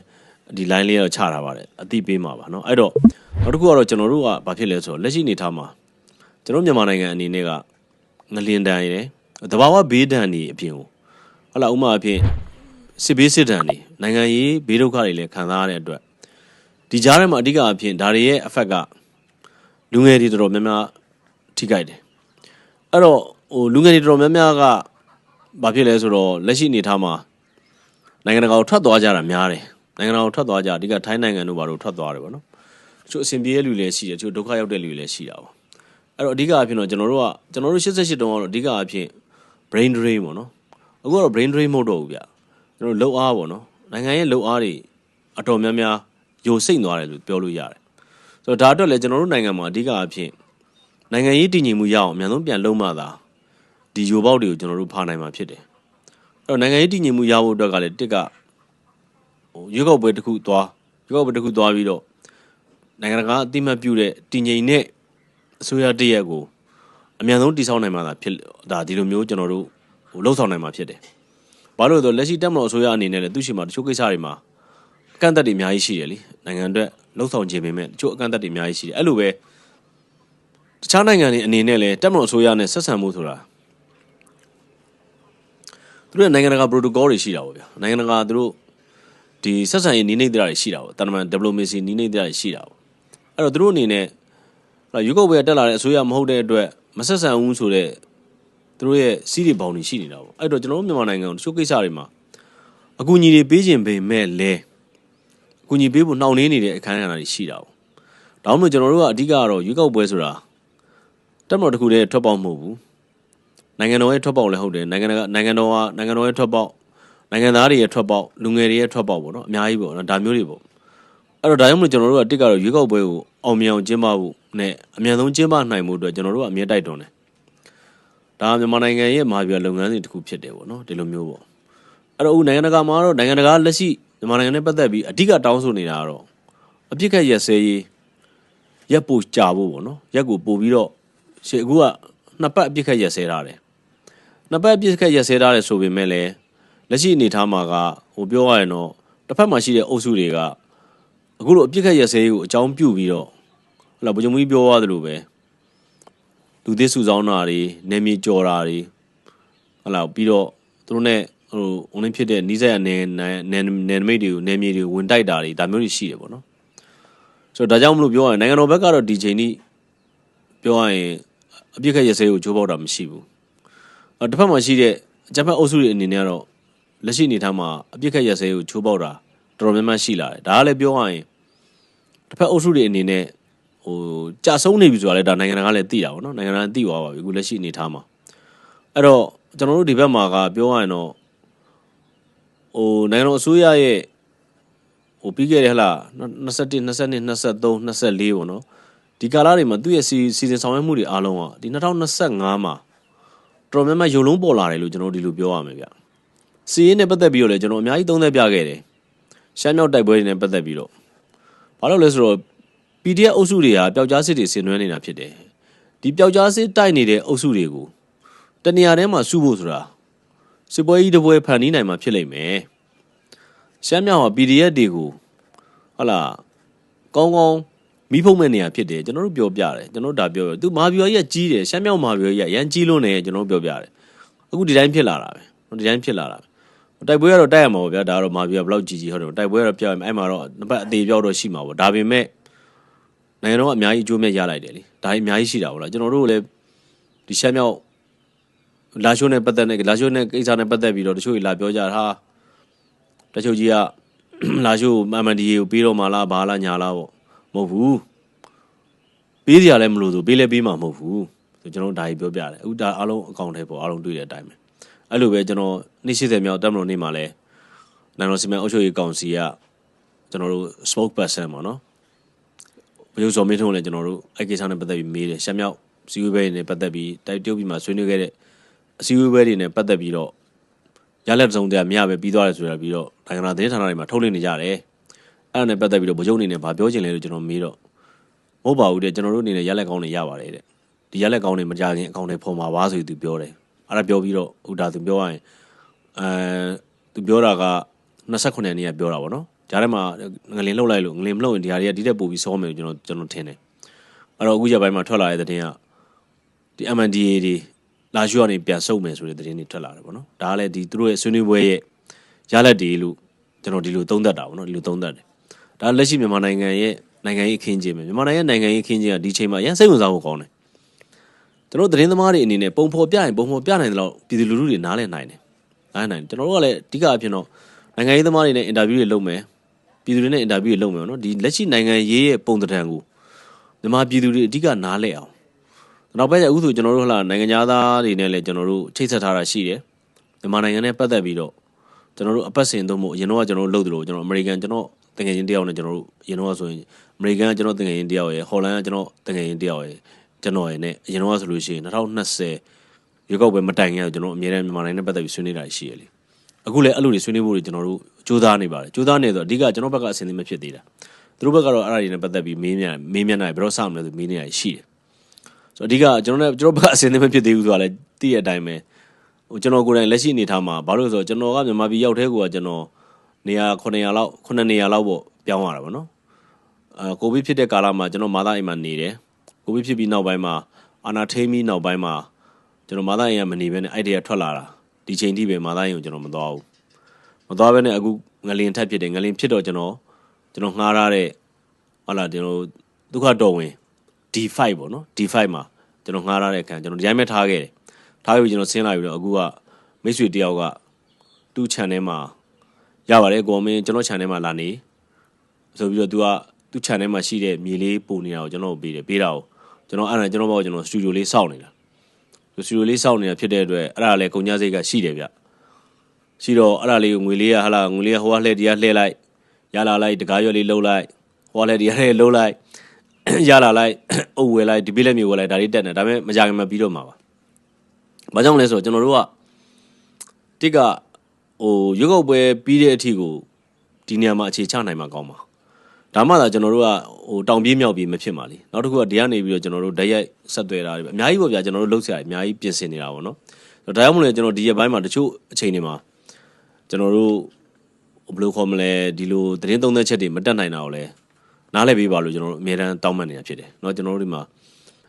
ဒီ line လေးတော့ချထားပါတယ်အသိပေးမှာပါเนาะအဲ့တော့နောက်တစ်ခုကတော့ကျွန်တော်တို့ကဘာဖြစ်လဲဆိုတော့လက်ရှိအနေထားမှာကျွန်တော်မြန်မာနိုင်ငံအနေနဲ့ကငလင်တန်းရယ်တဘာဝဘေးဒဏ်တွေအပြင်ကိုဟုတ်လားဥမာအဖြစ်စစ်ဘေးစစ်ဒဏ်တွေနိုင်ငံရေးဘေးဒုက္ခတွေလည်းခံစားရတဲ့အတွက်ဒီကြားထဲမှာအဓိကအဖြစ်ဒါတွေရဲ့ effect ကလူငယ်တွေတော်တော်များများထိခိုက်တယ်အဲ့တော့လူငယ်တွေတော်တော်များများကဘာဖြစ်လဲဆိုတော့လက်ရှိအနေထားမှာနိုင်ငံတကာကိုထွက်သွားကြတာများတယ်နိုင်ငံတကာကိုထွက်သွားကြအဓိကထိုင်းနိုင်ငံတို့ဘာလို့ထွက်သွားတယ်ပေါ့နော်တချို့အဆင်ပြေတဲ့လူလည်းရှိတယ်တချို့ဒုက္ခရောက်တဲ့လူလည်းရှိတာပေါ့အဲ့တော့အဓိကအဖြစ်တော့ကျွန်တော်တို့88တုန်းကတော့အဓိကအဖြစ် brain drain ပေါ့နော်အခုကတော့ brain drain မဟုတ်တော့ဘူးဗျကျွန်တော်လှုပ်အားပေါ့နော်နိုင်ငံရဲ့လှုပ်အားတွေအတော်များများယိုစိမ့်သွားတယ်လို့ပြောလို့ရတယ်ဆိုတော့ဒါအတွက်လည်းကျွန်တော်တို့နိုင်ငံမှာအဓိကအဖြစ်နိုင်ငံရေးတည်ငြိမ်မှုရအောင်အများဆုံးပြန်လုံးမှသာဒီယိုပေါက်တွေကိုကျွန်တော်တို့ဖာနိုင်မှာဖြစ်တယ်အဲ့တော့နိုင်ငံရေးတည်ငြိမ်မှုရဖို့အတွက်ကလည်းတစ်ကရွေးကောက်ပွဲတစ်ခုသွားပြီးတော့နိုင်ငံတကာအသိမှတ်ပြုတဲ့တည်ငြိမ်တဲ့အစိုးရတရက်ကိုအများဆုံးတည်ဆောက်နိုင်မှာဖြစ်ဒါဒီလိုမျိုးကျွန်တော်တို့လှုပ်ဆောင်နိုင်မှာဖြစ်တယ်ဘာလို့လဲဆိုတော့လက်ရှိတက်မတော်အစိုးရအနေနဲ့လည်းသူ့ရှိမှာတချို့ကိစ္စတွေမှာအကန့်အသတ်တွေအများကြီးရှိတယ်လीနိုင်ငံအတွက်လှုပ်ဆောင်ခြင်းပေမဲ့တချို့အကန့်အသတ်တွေအများကြီးရှိတယ်အဲ့လိုပဲတခြားနိုင်ငံတွေအနေနဲ့လည်းတက်မတော်အစိုးရနဲ့ဆက်ဆံမှုဆိုတာသူတို့နိုင်ငံတကာ protocol တွေရှိတာပေါ့ဗျာနိုင်ငံတကာသူတို့ဒီဆက်ဆံရေးနီးနေတာတွေရှိတာပေါ့တာမန် diplomacy နီးနေတာတွေရှိတာပေါ့အဲ့တော့သူတို့အနေနဲ့ရွေးကောက်ပွဲတက်လာတဲ့အစိုးရမဟုတ်တဲ့အတွက်မဆက်ဆံဘူးဆိုတဲ့သူတို့ရဲ့စီးရီပေါင်းတွေရှိနေတာပေါ့အဲ့တော့ကျွန်တော်တို့မြန်မာနိုင်ငံကိုတချို့ကိစ္စတွေမှာအကူအညီတွေပေးခြင်းပေမဲ့လည်းအကူအညီပေးဖို့နှောင့်နှေးနေတဲ့အခန်းကဏ္ဍတွေရှိတာပေါ့ဒါမှမဟုတ်ကျွန်တော်တို့ကအဓိကကတော့ရွေးကောက်ပွဲဆိုတာတက်မတော်တစ်ခုတည်းထွက်ပေါက်မဟုတ်ဘူးနိုင်ငံတော်ရဲ့ထွက်ပေါက်လည်းဟုတ်တယ်နိုင်ငံတော်ရဲ့ထွက်ပေါက်နိုင်ငံသားတွေရဲ့ထွက်ပေါက်လူငယ်တွေရဲ့ထွက်ပေါက်ပေါ့နော်အများကြီးပေါ့နော်ဒါမျိုးတွေပေါ့အဲ့တော့ဒါကြောင့်မလို့ကျွန်တော်တို့ကတစ်ကတော့ရွေးကောက်ပွဲကိုအောင်မြင်အောင်ကျင်းပဖို့နဲ့အမြန်ဆုံးကျင်းပနိုင်မှုအတွက်ကျွန်တော်တို့ကအမြဲတိုက်တွန်းတယ်ဒါမြန်မာနိုင်ငံရဲ့မဟာဗျူဟာလုပ်ငန်းစဉ်တစ်ခုဖြစ်တယ်ပေါ့နော်ဒီလိုမျိုးပေါ့အဲ့တော့နိုင်ငံတကာမှာတော့နိုင်ငံတကာလက်ရှိမြန်မာနိုင်ငံနဲ့ပတ်သက်ပြီးအဓိကတောင်းဆိုနေတာကတော့အပြစ်ခတ်ရက်စဲရေးရက်ပိုကြာဖို့ပေါ့နော်ရက်ကိုပို့ပြီးတော့အခုကနှစ်ပတ်အပြစ်ခတ်ရက်စဲထားတယ်နှစ်ပတ်အပြစ်ခတ်ရက်စဲထားတယ်ဆိုပေမဲ့လည်းလက်ရှိအနေထားမှာကပြောရရင်တော့တစ်ဖက်မှာရှိတဲ့အုပ်စုတွေကအခုလိုအပြစ်ခတ်ရက်စဲရေးကိုအကြောင်းပြုပြီးတော့ဟလာဗိုလ်ချုပ်ကြီးပြောရတယ်လို့ပဲလူသစ်စုဆောင်းတာတွေနေမြေကြော်တာတွေဟလာပြီးတော့သူတို့ ਨੇ ဝင်ဖြစ်တဲ့နီးစပ်ရနယ်မိတ်တွေကိုနယ်မြေတွေဝင်တိုက်တာတွေဒါမျိုးတွေရှိတယ်ပေါ့နော်ဆိုတော့ဒါကြောင့်မလို့ပြောရရင်နိုင်ငံတော်ဘက်ကတော့ဒီချိန်ကြီးပြောရရင်အပြစ်ခတ်ရက်စဲကိုချိုးပေါက်တာမရှိဘူးတစ်ဖက်မှာရှိတဲ့အကြမ်းဖက်အုပ်စုတွေအနေနဲ့ကတော့လက်ရှိအနေထားမှာအပြစ်ခတ်ရက်စဲကိုချိုးပေါက်တာတော်တော်များများရှိလာတယ်ဒါကလည်းပြောရရင်တစ်ဖက်အုပ်စုတွေအနေနဲ့ကြာဆုံးနေပြီဆိုတာလည်းဒါနိုင်ငံတကာလည်းသိတာပေါ့နော်နိုင်ငံတကာသိသွားပါပြီအခုလက်ရှိအနေထားမှာအဲ့တော့ကျွန်တော်တို့ဒီဘက်မှာကပြောရရင်တော့နိုင်ငံတော်အစိုးရရဲ့ပြီးခဲ့တဲ့ဟလာ21 22 23 24ပေါ့နော်ဒီကာလတွေမှာသူ့ရဲ့စီစဉ်ဆောင်ရွက်မှုတွေအားလုံးကဒီ2025မှာတော်တော်များများရုံလုံးပေါ်လာတယ်လို့ကျွန်တော်ဒီလိုပြောရမယ်ဗျစီးရင်နဲ့ပတ်သက်ပြီးတော့လည်းကျွန်တော်အများကြီးသုံးသပ်ပြခဲ့တယ်ရှမ်းမြောက်တိုက်ပွဲတွေနဲ့ပတ်သက်ပြီးတော့ဘာလို့လဲဆိုတော့ PDF အုပ်စုတွေဟာပျောက်ကြားစစ်တွေဆင်နွှဲနေတာဖြစ်တယ်ဒီပျောက်ကြားစစ်တိုက်နေတဲ့အုပ်စုတွေကိုတနေရာထဲမှာစုဖို့ဆိုတာစစ်ပွဲကြီးတစ်ပွဲဖန်တီးနိုင်မှာဖြစ်လိမ့်မယ်ရှမ်းမြောက်ဟာ PDF တွေကိုဟုတ်လားကောင်းကောင်းမိဖုံးမဲ့နေရဖြစ်တယ်ကျွန်တော်တို့ပြောပြတယ်ကျွန်တော်ဒါပြောသူမာဗျူကြီးကကြီးတယ်ရှမ်းမြောက်မာဗျူကြီးကရမ်းကြီးလွန်းတယ်ကျွန်တော်တို့ပြောပြတယ်အခုဒီတိုင်းဖြစ်လာတာပဲတိုက်ပွဲကတော့တိုက်ရမှာပေါ့ဗျာဒါကတော့မာဗျူကဘယ်လောက်ကြီးဟုတ်တယ်တိုက်ပွဲကတော့ပြောရမယ်အဲ့မှာတော့နှစ်ပတ်အသေးပြောတော့ရှိမှာပေါ့ဒါပေမဲ့နိုင်ငံတော်ကအများကြီးအကျိုးမဲ့ရလိုက်တယ်လေဒါအများကြီးရှိတာပေါ့လားကျွန်တော်တို့လည်းဒီရှမ်းမြောက်လာရှိုးနဲ့ပတ်သက်တဲ့လာရှိုးနဲ့ကိစ္စနဲ့ပတ်သက်ပြီးတော့တချို့လာပြောကြတာတချို့ကြီးကလာရှိုးMNDAAကိုပြီးတော့မှလားဘာလားညာလားပေါ့မဟုတ်ဘူးပေးစရာလည်းမလိုဆိုပေးလည်းပေးမှာမဟုတ်ဘူးဆိုကျွန်တော်ဒါကြီးပြောပြတယ်အခုဒါအားလုံးအကောင့်ထဲပေါ့အားလုံးတွေ့တဲ့အတိုင်းပဲအဲ့လိုပဲကျွန်တော်နေ့80မြောက်တက်မလို့နေ့မှာလဲနိုင်ငံတော်စီမံအုပ်ချုပ်ရေးကောင်စီကကျွန်တော်တို့ spokesperson ပေါ့နော်ဘယ်လိုဆိုမင်းထုံးလဲကျွန်တော်တို့အဲ့ကိစ္စနဲ့ပတ်သက်ပြီးမေးတယ်ရှမ်းမြောက် စီဝေးပွဲနဲ့ပတ်သက်ပြီးတိုက်တုတ်ပြီးမှဆွေးနွေးခဲ့တဲ့အစည်းအဝေးပွဲတွေနဲ့ပတ်သက်ပြီးတော့ရလက်စုံတရားမရပဲပြီးသွားတယ်ဆိုတာပြီးတော့နိုင်ငံတော်သတင်းဌာနတွေမှာထုတ်လွှင့်နေကြတယ်အဲ့ဒါနဲ့ပတ်သက်ပြီးတော့ဗိုလ်ချုပ်အနေနဲ့ဗာပြောချင်လဲလို့ကျွန်တော်မေးတော့မဟုတ်ပါဘူးတဲ့ကျွန်တော်တို့အနေနဲ့ရလက်ကောင်းတွေရပါတယ်တဲ့ဒီရလက်ကောင်းတွေမကြခင်အကောင့်တွေဖော်မှာပါဆိုပြီးသူပြောတယ်အဲ့ဒါပြောပြီးတော့ဟိုဒါသူပြောရရင်သူပြောတာက29ရက်နေ့ကပြောတာဗောနော်ဂျားထဲမှာငလင်လှုပ်လိုက်လို့ငလင်မလှုပ်ရင်ဒီဟာတွေကဒီတက်ပို့ပြီးစောမယ်ကျွန်တော်ထင်တယ်အဲ့တော့အခုရက်ပိုင်းမှာထွက်လာတဲ့သတင်းကဒီ MNDAA တွေလာရှုကနေပြန်ဆုတ်မယ်ဆိုတဲ့သတင်းတွေထွက်လာတယ်ဗောနော်ဒါကလည်းဒီသူတို့ရဲ့ဆွေးနွေးပွဲရဲ့ရလက်တွေလို့ကျွန်တော်ဒီလိုသုံးသပ်တာဗောနော်ဒီလိုသုံးသပ်တယ်ဒါလက်ရှိမြန်မာနိုင်ငံရဲ့နိုင်ငံရေးအခင်းကျင်းပဲမြန်မာနိုင်ငံနိုင်ငံရေးအခင်းကျင်းကဒီချိန်မှာရန်စိတ်ဝင်စားဖို့ကောင်းတယ်ကျွန်တော်သတင်းသမားတွေအနေနဲ့ပုံဖော်ပြရင်ပုံဖော်ပြနိုင်တယ်လို့ပြည်သူလူထုတွေနားလည်နိုင်တယ်နိုင်ကျွန်တော်တို့ကလည်းအဓိကအဖြစ်တော့နိုင်ငံရေးသမားတွေနဲ့အင်တာဗျူးတွေလုပ်မယ်ပြည်သူတွေနဲ့အင်တာဗျူးတွေလုပ်မယ်နော်ဒီလက်ရှိနိုင်ငံရေးရဲ့ပုံသဏ္ဍာန်ကိုမြန်မာပြည်သူတွေအဓိကနားလည်အောင်နောက်ပိုင်းကျအခုဆိုကျွန်တော်တို့ဟလာနိုင်ငံသားတွေနဲ့လည်းကျွန်တော်တို့ချိတ်ဆက်ထားတာရှိတယ်မြန်မာနိုင်ငံနဲ့ပတ်သက်ပြီးတော့ကျွန်တော်တို့အပတ်စဉ်သုံးဖို့အရင်တော့ကျွန်တော်တို့လုပ်တယ်လို့ကျွန်တော်အမေရိကန်ကျွန်တော်တကယ်ချင်းတယောက်နဲ့ကျွန်တော်တို့အရင်တော့ဆိုရင်အမေရိကန်ကကျွန်တော်တကယ်ချင်းတယောက်ရယ်ဟော်လန်ကကျွန်တော်တကယ်ချင်းတယောက်ရယ်ကျွန်တော်ရယ်နဲ့အရင်တော့ဆိုလို့ရှိရင်2020ရွေးကောက်ပွဲမတိုင်ခင်ကကျွန်တော်အများနဲ့မြန်မာနိုင်ငံနဲ့ပတ်သက်ပြီးဆွေးနွေးတာရှိရလေအခုလည်းအဲ့လိုတွေဆွေးနွေးဖို့ကျွန်တော်တို့ကြိုးစားနေပါတယ်ကြိုးစားနေဆိုအဓိကကျွန်တော်ဘက်ကအဆင်သင့်မဖြစ်သေးတာသူတို့ဘက်ကတော့အဲ့ဒါတွေနဲ့ပတ်သက်ပြီးမေးမြန်းနိုင်ဘယ်တော့စမလဲဆိုမေးနေရရှိတယ်ဆိုတော့အဓိကကျွန်တော်ဘက်ကအဆင်သင့်မဖြစ်သေးဘူးဆိုတာလည်းသိတဲ့အတိုင်းပဲဟိုကျွန်တော်ကိုယ်တိုင်လက်ရှိအနေထားမှာဘာလို့လဲဆိုတော့ကျွန်တော်ကမြန်မာပြည်ရောက်တဲ့ကူကကျွန်တော်နေရာ900လောက်9နေရာလောက်ပေါ့ပြောင်းရတာပေါ့နော်ကိုဗစ်ဖြစ်တဲ့ကာလမှာကျွန်တော်မာသားအိမ်မှာနေတယ်ကိုဗစ်ဖြစ်ပြီးနောက်ပိုင်းမှာအာနာထိန်ပြီးနောက်ပိုင်းမှာကျွန်တော်မာသားအိမ်ကမနေဘဲနဲ့အဲ့ဒီကထွက်လာတာဒီချိန်ထိပဲမာသားအိမ်ကိုကျွန်တော်မသွားဘူးမသွားဘဲနဲ့အခုငလင်ထက်ဖြစ်တယ်ငလင်ဖြစ်တော့ကျွန်တော်ငှားထားတဲ့ဟုတ်လားကျွန်တော်ဒုက္ခတော်ဝင် D5 ပေါ့နော် D5 မှာကျွန်တော်ငှားထားတဲ့အခန်းကျွန်တော်ဒီတိုင်းပဲထားခဲ့တယ်ထားပြီးကျွန်တော်ဆင်းလာပြီးတော့အခုကမိတ်ဆွေတယောက်ကသူ့ channel မှာရပါတယ်ကိုမင်းကျွန်တော် channel မှာလာနေဆိုပြီးတော့သူ့ channel မှာရှိတဲ့မြေလေးပုံနေတာကိုကျွန်တော်ပေးတာကိုကျွန်တော်အဲ့ဒါကျွန်တော်ဘောကျွန်တော် studio လေးစောင့်နေတာstudio လေးစောင့်နေတာဖြစ်တဲ့အတွက်အဲ့ဒါလည်းကုန်ကြစိတ်ကရှိတယ်ဗျရှိတော့အဲ့ဒါလေးကိုငွေလေးကဟလာငွေလေးကဟိုကလှည့်တရားလှည့်လိုက်ရလာလိုက်တကားရွက်လေးလှုပ်လိုက်ဟိုကလှည့်တရားလှည့်လှုပ်လိုက်ရလာလိုက်အုပ်ဝယ်လိုက်ဒီပေးလက်မျိုးဝယ်လိုက်ဒါလေးတက်နေဒါပေမဲ့မကြခင်မှာပြီးတော့မှာပါဘာကြောင့်လဲဆိုတော့ကျွန်တော်တို့ကတိကဟိုရွက်ကုတ်ပွဲပြီးတဲ့အထိကိုဒီနေရာမှာအခြေချနိုင်မှာကောင်းပါဒါမှသာကျွန်တော်တို့ကဟိုတောင်ပြေးမြောက်ပြေးမဖြစ်ပါလေနောက်တစ်ခုကဒီကနေပြီးတော့ကျွန်တော်တို့ဓာတ်ရိုက်ဆက်သွယ်တာတွေအများကြီးပေါ့ဗျာကျွန်တော်တို့လှုပ်ရှားအများကြီးပြင်ဆင်နေတာပေါ့နော်ဒါကြောင့်မလို့ကျွန်တော်ဒီရက်ပိုင်းမှာတချို့အချိန်တွေမှာကျွန်တော်တို့ဘယ်လိုခေါ်မလဲဒီလိုသတင်းသုံးသက်ချက်တွေမတက်နိုင်တာကိုလည်းနားလည်ပေးပါလို့ကျွန်တော်တို့အများတန်းတောင်းပန်နေတာဖြစ်တယ်เนาะကျွန်တော်တို့ဒီမှာ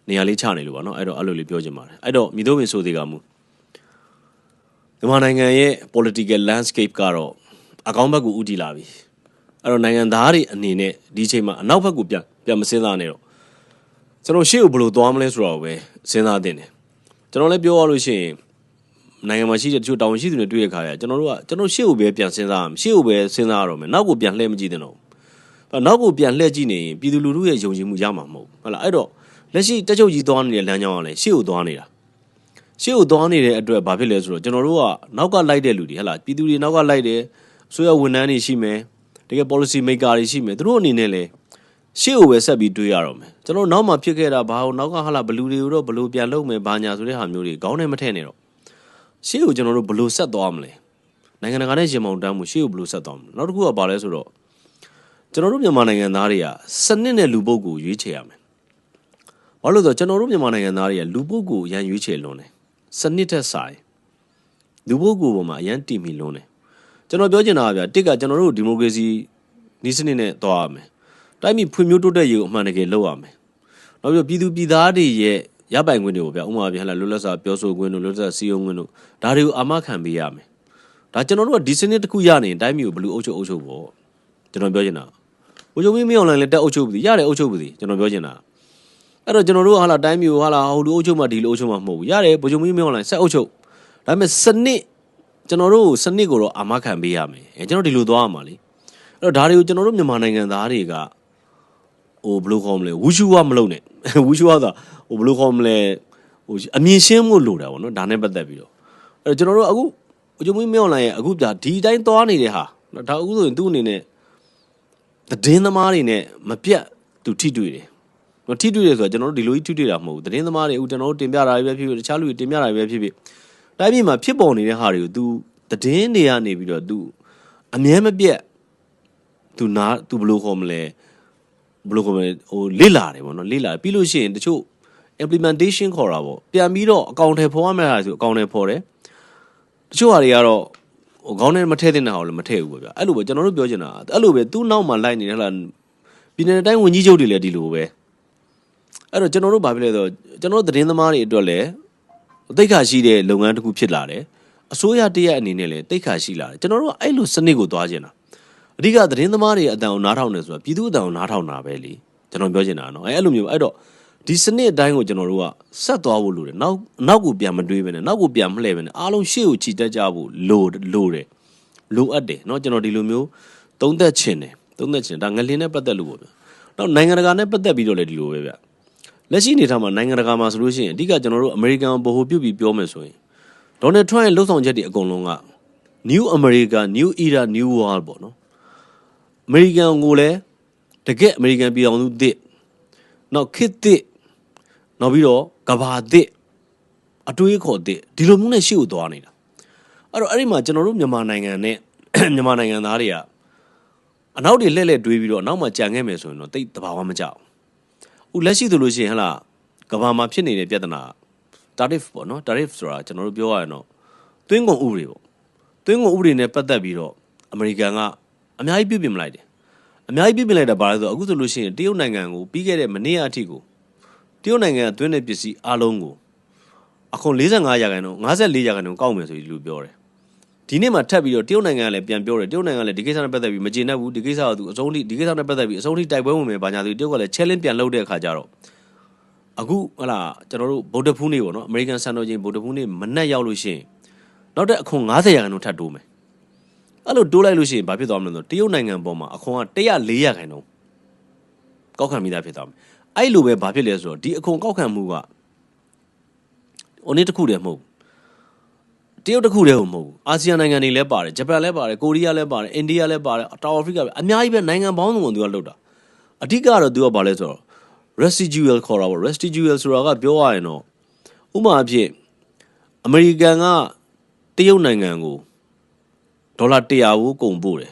နေရာလေးချနေလို့ပါเนาะအဲ့တော့အဲ့လိုလေးပြောချင်ပါတယ်အဲ့တော့မိတို့ပင်ဆိုသေးကမူမြန်မာနိုင်ငံရဲ့ political landscape ကတော့အကောင်းဘက်ကိုဥတီလာပြီအဲ့တော့နိုင်ငံသားတွေအနေနဲ့ဒီချိန်မှာအနောက်ဘက်ကိုပြန်မစင်းစားနဲ့တော့ကျွန်တော်ရှေ့ကိုဘယ်လိုသွားမလဲဆိုတော့ပဲစဉ်းစားသင့်တယ်ကျွန်တော်လည်းပြောရလို့ရှိရင်နိုင်ငံမှာရှိတဲ့တချို့တာဝန်ရှိသူတွေတွေ့ရခါရကျွန်တော်ရှေ့ကိုပဲပြန်စဉ်းစားရမယ်ရှေ့ကိုပဲစဉ်းစားရတော့မယ်နောက်ကိုပြန်လှည့်မကြည့်သင့်တော့နောက်ကိုပြန်လှည့်ကြည့်နေရင်ပြည်သူလူထုရဲ့ယုံကြည်မှုရမှာမဟုတ်ဟုတ်လားအဲ့တော့လက်ရှိတက်ချုပ်ကြီးသွားနေတဲ့လမ်းကြောင်းကလည်းရှေ့ကိုသွားနေတာရှေ့ကိုသွားနေတဲ့အတွက်ဘာဖြစ်လဲဆိုတော့ကျွန်တော်တို့ကနောက်ကလိုက်တဲ့လူတွေဟဲ့လားပြည်သူတွေနောက်ကလိုက်တယ်အစိုးရဝန်ထမ်းတွေရှိမယ်တကယ် policy maker တွေရှိမယ်သူတို့အနေနဲ့လည်းရှေ့ကိုပဲဆက်ပြီးတွေးရတော့မယ်ကျွန်တော်နောက်မှဖြစ်ခဲ့တာဘာလို့နောက်ကဟဲ့လားဘလူတွေကိုတော့ဘလူပြန်လုပ်မယ်ဘာညာဆိုတဲ့ဟာမျိုးတွေခေါင်းထဲမထည့်နဲ့တော့ရှေ့ကိုကျွန်တော်တို့ဘလူဆက်သွားမလဲနိုင်ငံတကာနဲ့ရင်မောင်တန်းမှုရှေ့ကိုဘလူဆက်သွားမလဲနောက်တစ်ခုကဘာလဲဆိုတော့ကျွန်တော်တို့မြန်မာနိုင်ငံသားတွေကစနစ်နဲ့လူပုဂ္ဂိုလ်ရွေးချယ်ရမယ်ဘာလို့လဲဆိုတော့ကျွန်တော်တို့မြန်မာနိုင်ငံသားတွေကလူပုဂ္ဂိုလ်ရန်ရွေးချယ်လွန်းတယ်စနစ်သက်ဆိုင်လူပုဂ္ဂိုလ်ပေါ်မှာအရန်တည်မီလွန်းတယ်ကျွန်တော်ပြောချင်တာကဗျာတစ်ကကျွန်တော်တို့ဒီမိုကရေစီနည်းစနစ်နဲ့သွားရမယ်တိုင်းပြည်ဖွံ့ဖြိုးတိုးတက်ရေးကိုအမှန်တကယ်လုပ်ရမယ်နောက်ပြီးပြည်သူပြည်သားတွေရဲ့ရပိုင်ခွင့်တွေကိုဗျာဥပမာပြဟလာလွတ်လပ်စွာပြောဆိုခွင့်တို့လွတ်လပ်စွာစီးရုံးခွင့်တို့ဒါတွေကိုအာမခံပေးရမယ်ဒါကျွန်တော်တို့ကဒီစနစ်တစ်ခုရနေရင်တိုင်းပြည်ကိုဘယ်လိုအုပ်ချုပ်ပေါ့ကျွန်တော်ပြောချင်တာဘိုးချုပ်မင်းအောင်လည်းတက်အုပ်ချုပ်ပြီရတယ်အုပ်ချုပ်ပြီကျွန်တော်ပြောချင်တာအဲ့တော့ကျွန်တော်တို့ဟာလာတိုင်းမျိုးဟာလာဟိုလူအုပ်ချုပ်မှဒီလူအုပ်ချုပ်မှမဟုတ်ဘူးရတယ်ဘိုးချုပ်မင်းအောင်လည်းဆက်အုပ်ချုပ်ဒါပေမဲ့စနစ်ကျွန်တော်တို့စနစ်ကိုတော့အာမခံပေးရမယ်ကျွန်တော်ဒီလိုသွားရမှာလေအဲ့တော့ဒါတွေကိုကျွန်တော်တို့မြန်မာနိုင်ငံသားတွေကဟိုဘယ်လိုခေါ်မလဲဝူရှူဝါမလုပ်နဲ့ဝူရှူဝါသာဟိုဘယ်လိုခေါ်မလဲဟိုအမြင်ရှင်းမှုလိုတာပေါ့နော်ဒါနဲ့ပတ်သက်ပြီးတော့အဲ့တော့ကျွန်တော်တို့အခုဘိုးချုပ်မင်းအောင်လည်းအခုပြဒီတိုင်းသွားနေတဲ့ဟာဒါအခုဆိုရင်သူ့အနေနဲ့သတင်းသမားတွေနဲ့မပြတ်သူထိတွေ့တယ် ထိတွေ့တယ်ဆိုတော့ကျွန်တော်တို့ဒီလိုကြီးထိတွေ့တာမဟုတ်ဘူးသတင်းသမားတွေကျွန်တော်တို့တင်ပြတာတွေပဲဖြစ်ဖြစ်တခြားလူတွေတင်ပြတာတွေပဲဖြစ်ဖြစ်တိုင်းပြည်မှာဖြစ်ပေါ်နေတဲ့ဟာတွေကို तू သတင်းတွေကနေပြီးတော့ तू အမြဲမပြတ် तू ဘယ်လိုခေါ်မလဲလေ့လာတယ်ပေါ့နော်လေ့လာပြီးလို့ရှိရင်တချို့ implementation ခေါ်တာပေါ့ပြန်ပြီးတော့အကောင့်ထဲဖော်ရမယ်ဟာဆိုအကောင့်ထဲဖော်တယ်တချို့ဟာတွေကတော့ခေါင်းထဲမထည့်တဲ့ဟာကိုလည်းမထည့်ဘူးပေါ့ဗျာအဲ့လိုပဲကျွန်တော်တို့ပြောချင်တာအဲ့လိုပဲသူ့နောက်မှာလိုက်နေတယ်ဟလားပြည်နယ်တိုင်းဝန်ကြီးချုပ်တွေလည်းဒီလိုပဲအဲ့တော့ကျွန်တော်တို့ဘာဖြစ်လဲဆိုတော့ကျွန်တော်တို့သတင်းသမားတွေအတွက်လည်းတိတ်ခါရှိတဲ့လုပ်ငန်းတစ်ခုဖြစ်လာတယ်အစိုးရတရက်အနေနဲ့လည်းတိတ်ခါရှိလာတယ်ကျွန်တော်တို့ကအဲ့လိုစနစ်ကိုသွားချင်တာအဓိကသတင်းသမားတွေအတန်ကိုနားထောင်နေဆိုတာပြည်သူအတန်ကိုနားထောင်တာပဲလေကျွန်တော်ပြောချင်တာနော်အဲ့လိုမျိုးအဲ့တော့ဒီစနစ်အတိုင်းကိုကျွန်တော်တို့ကဆက်သွားဖို့လိုတယ်နောက်ကိုပြန်မတွေးပဲနဲ့နောက်ကိုပြန်မလှည့်ပဲနဲ့အားလုံးရှေ့ကိုချီတက်ကြဖို့လိုတယ်လိုအပ်တယ်เนาะကျွန်တော်ဒီလိုမျိုးသုံးသက်ချင်တယ်ဒါငလင်းနဲ့ပတ်သက်လို့ပေါ့ဗျနောက်နိုင်ငံတကာနဲ့ပတ်သက်ပြီးတော့လည်းဒီလိုပဲဗျလက်ရှိအနေထားမှာနိုင်ငံတကာမှာဆိုလို့ရှိရင်အဓိကကျွန်တော်တို့အမေရိကန်ဗဟိုပြုပြီးပြောမယ်ဆိုရင်ဒေါ်နယ်ထရန့်ရဲ့လှုပ်ဆောင်ချက်တွေအကုန်လုံးက New America New Era New World ပေါ့နော်အမေရိကန်ကိုလည်းတကယ်အမေရိကန်ပြည်အောင်စုသစ်နောက်ခေတ်သစ်နောက်ပြီးတော့ကဘာသစ်အတွေးခေါ်သစ်ဒီလိုမျိုးနဲ့ရှေ့ကိုသွားနေတာအဲ့တော့အဲ့ဒီမှာကျွန်တော်တို့မြန်မာနိုင်ငံနဲ့မြန်မာနိုင်ငံသားတွေကအနောက်တွေလှည့်တွေးပြီးတော့အနောက်မှာကြံခဲ့မယ်ဆိုရင်တော့တိတ်တဘာဝမကြောက်ဦးလက်ရှိဆိုလို့ရှိရင်ဟလာကဘာမှာဖြစ်နေတဲ့ပြဿနာ tariff ပေါ့နော် tariff ဆိုတာကျွန်တော်တို့ပြောရရင်တော့သွင်းကုန်ဥပဒေပေါ့သွင်းကုန်ဥပဒေနဲ့ပတ်သက်ပြီးတော့အမေရိကန်ကအများကြီးပြုပြင်လိုက်တယ်အများကြီးပြုပြင်လိုက်တာဘာလဲဆိုတော့အခုဆိုလို့ရှိရင်တရုတ်နိုင်ငံကိုပြီးခဲ့တဲ့မနေ့အထိကိုတရုတ်နိုင်ငံကသွင်းတဲ့ပစ္စည်းအားလုံးကိုအခု45%။ 54%ကောက်မယ်ဆိုပြီးလူပြောတယ်ဒီနေ့မှထပ်ပြီးတော့တရုတ်နိုင်ငံကလည်းပြန်ပြောတယ်တရုတ်နိုင်ငံကလည်းဒီကိစ္စနဲ့ပတ်သက်ပြီးမကျေနပ်ဘူးဒီကိစ္စကသူအဆုံးထိဒီကိစ္စနဲ့ပတ်သက်ပြီးအဆုံးထိတိုက်ပွဲဝင်မယ်ဘာညာဆိုတရုတ်ကလည်း challenge ပြန်လုပ်တဲ့အခါကျတော့အခုဟလာကျွန်တော်တို့ဗုဒ္ဓဖူးနေ့ပေါ့နော်အမေရိကန်စံတော်ချိန်ဗုဒ္ဓဖူးနေ့မနက်ရောက်လို့ရှိရင်နောက်တဲ့အခွန်50%ထပ်တိုးမယ်အဲ့လိုတိုးလိုက်လို့ရှိရင်ဘာဖြစ်သွားမလဲဆိုတော့တရုတ်နိုင်ငံပေါ်မှာအခွန်က104%ကောက်ခံမိတာဖြစ်သွားမယ်အဲ့လိုပဲဘာဖြစ်လဲဆိုတော့ဒီအခွန်ကောက်ခံမှုကဟိုနေ့တစ်ခုတည်းမဟုတ်တရုတ်တစ်ခုတည်းမဟုတ်ဘူးအာဆီယံနိုင်ငံတွေလည်းပါတယ်ဂျပန်လည်းပါတယ်ကိုရီးယားလည်းပါတယ်အိန္ဒိယလည်းပါတယ်တောင်အာဖရိကလည်းအများကြီးပဲနိုင်ငံပေါင်းစုံကိုသူကလှုပ်တာအဓိကတော့သူကဘာလဲဆိုတော့ residual ခေါ်တာပေါ့ residual ဆိုတာကပြောရရင်တော့ဥပမာအဖြစ်အမေရိကန်ကတရုတ်နိုင်ငံကိုဒေါ်လာ100ဘူးကုန်ပို့တယ်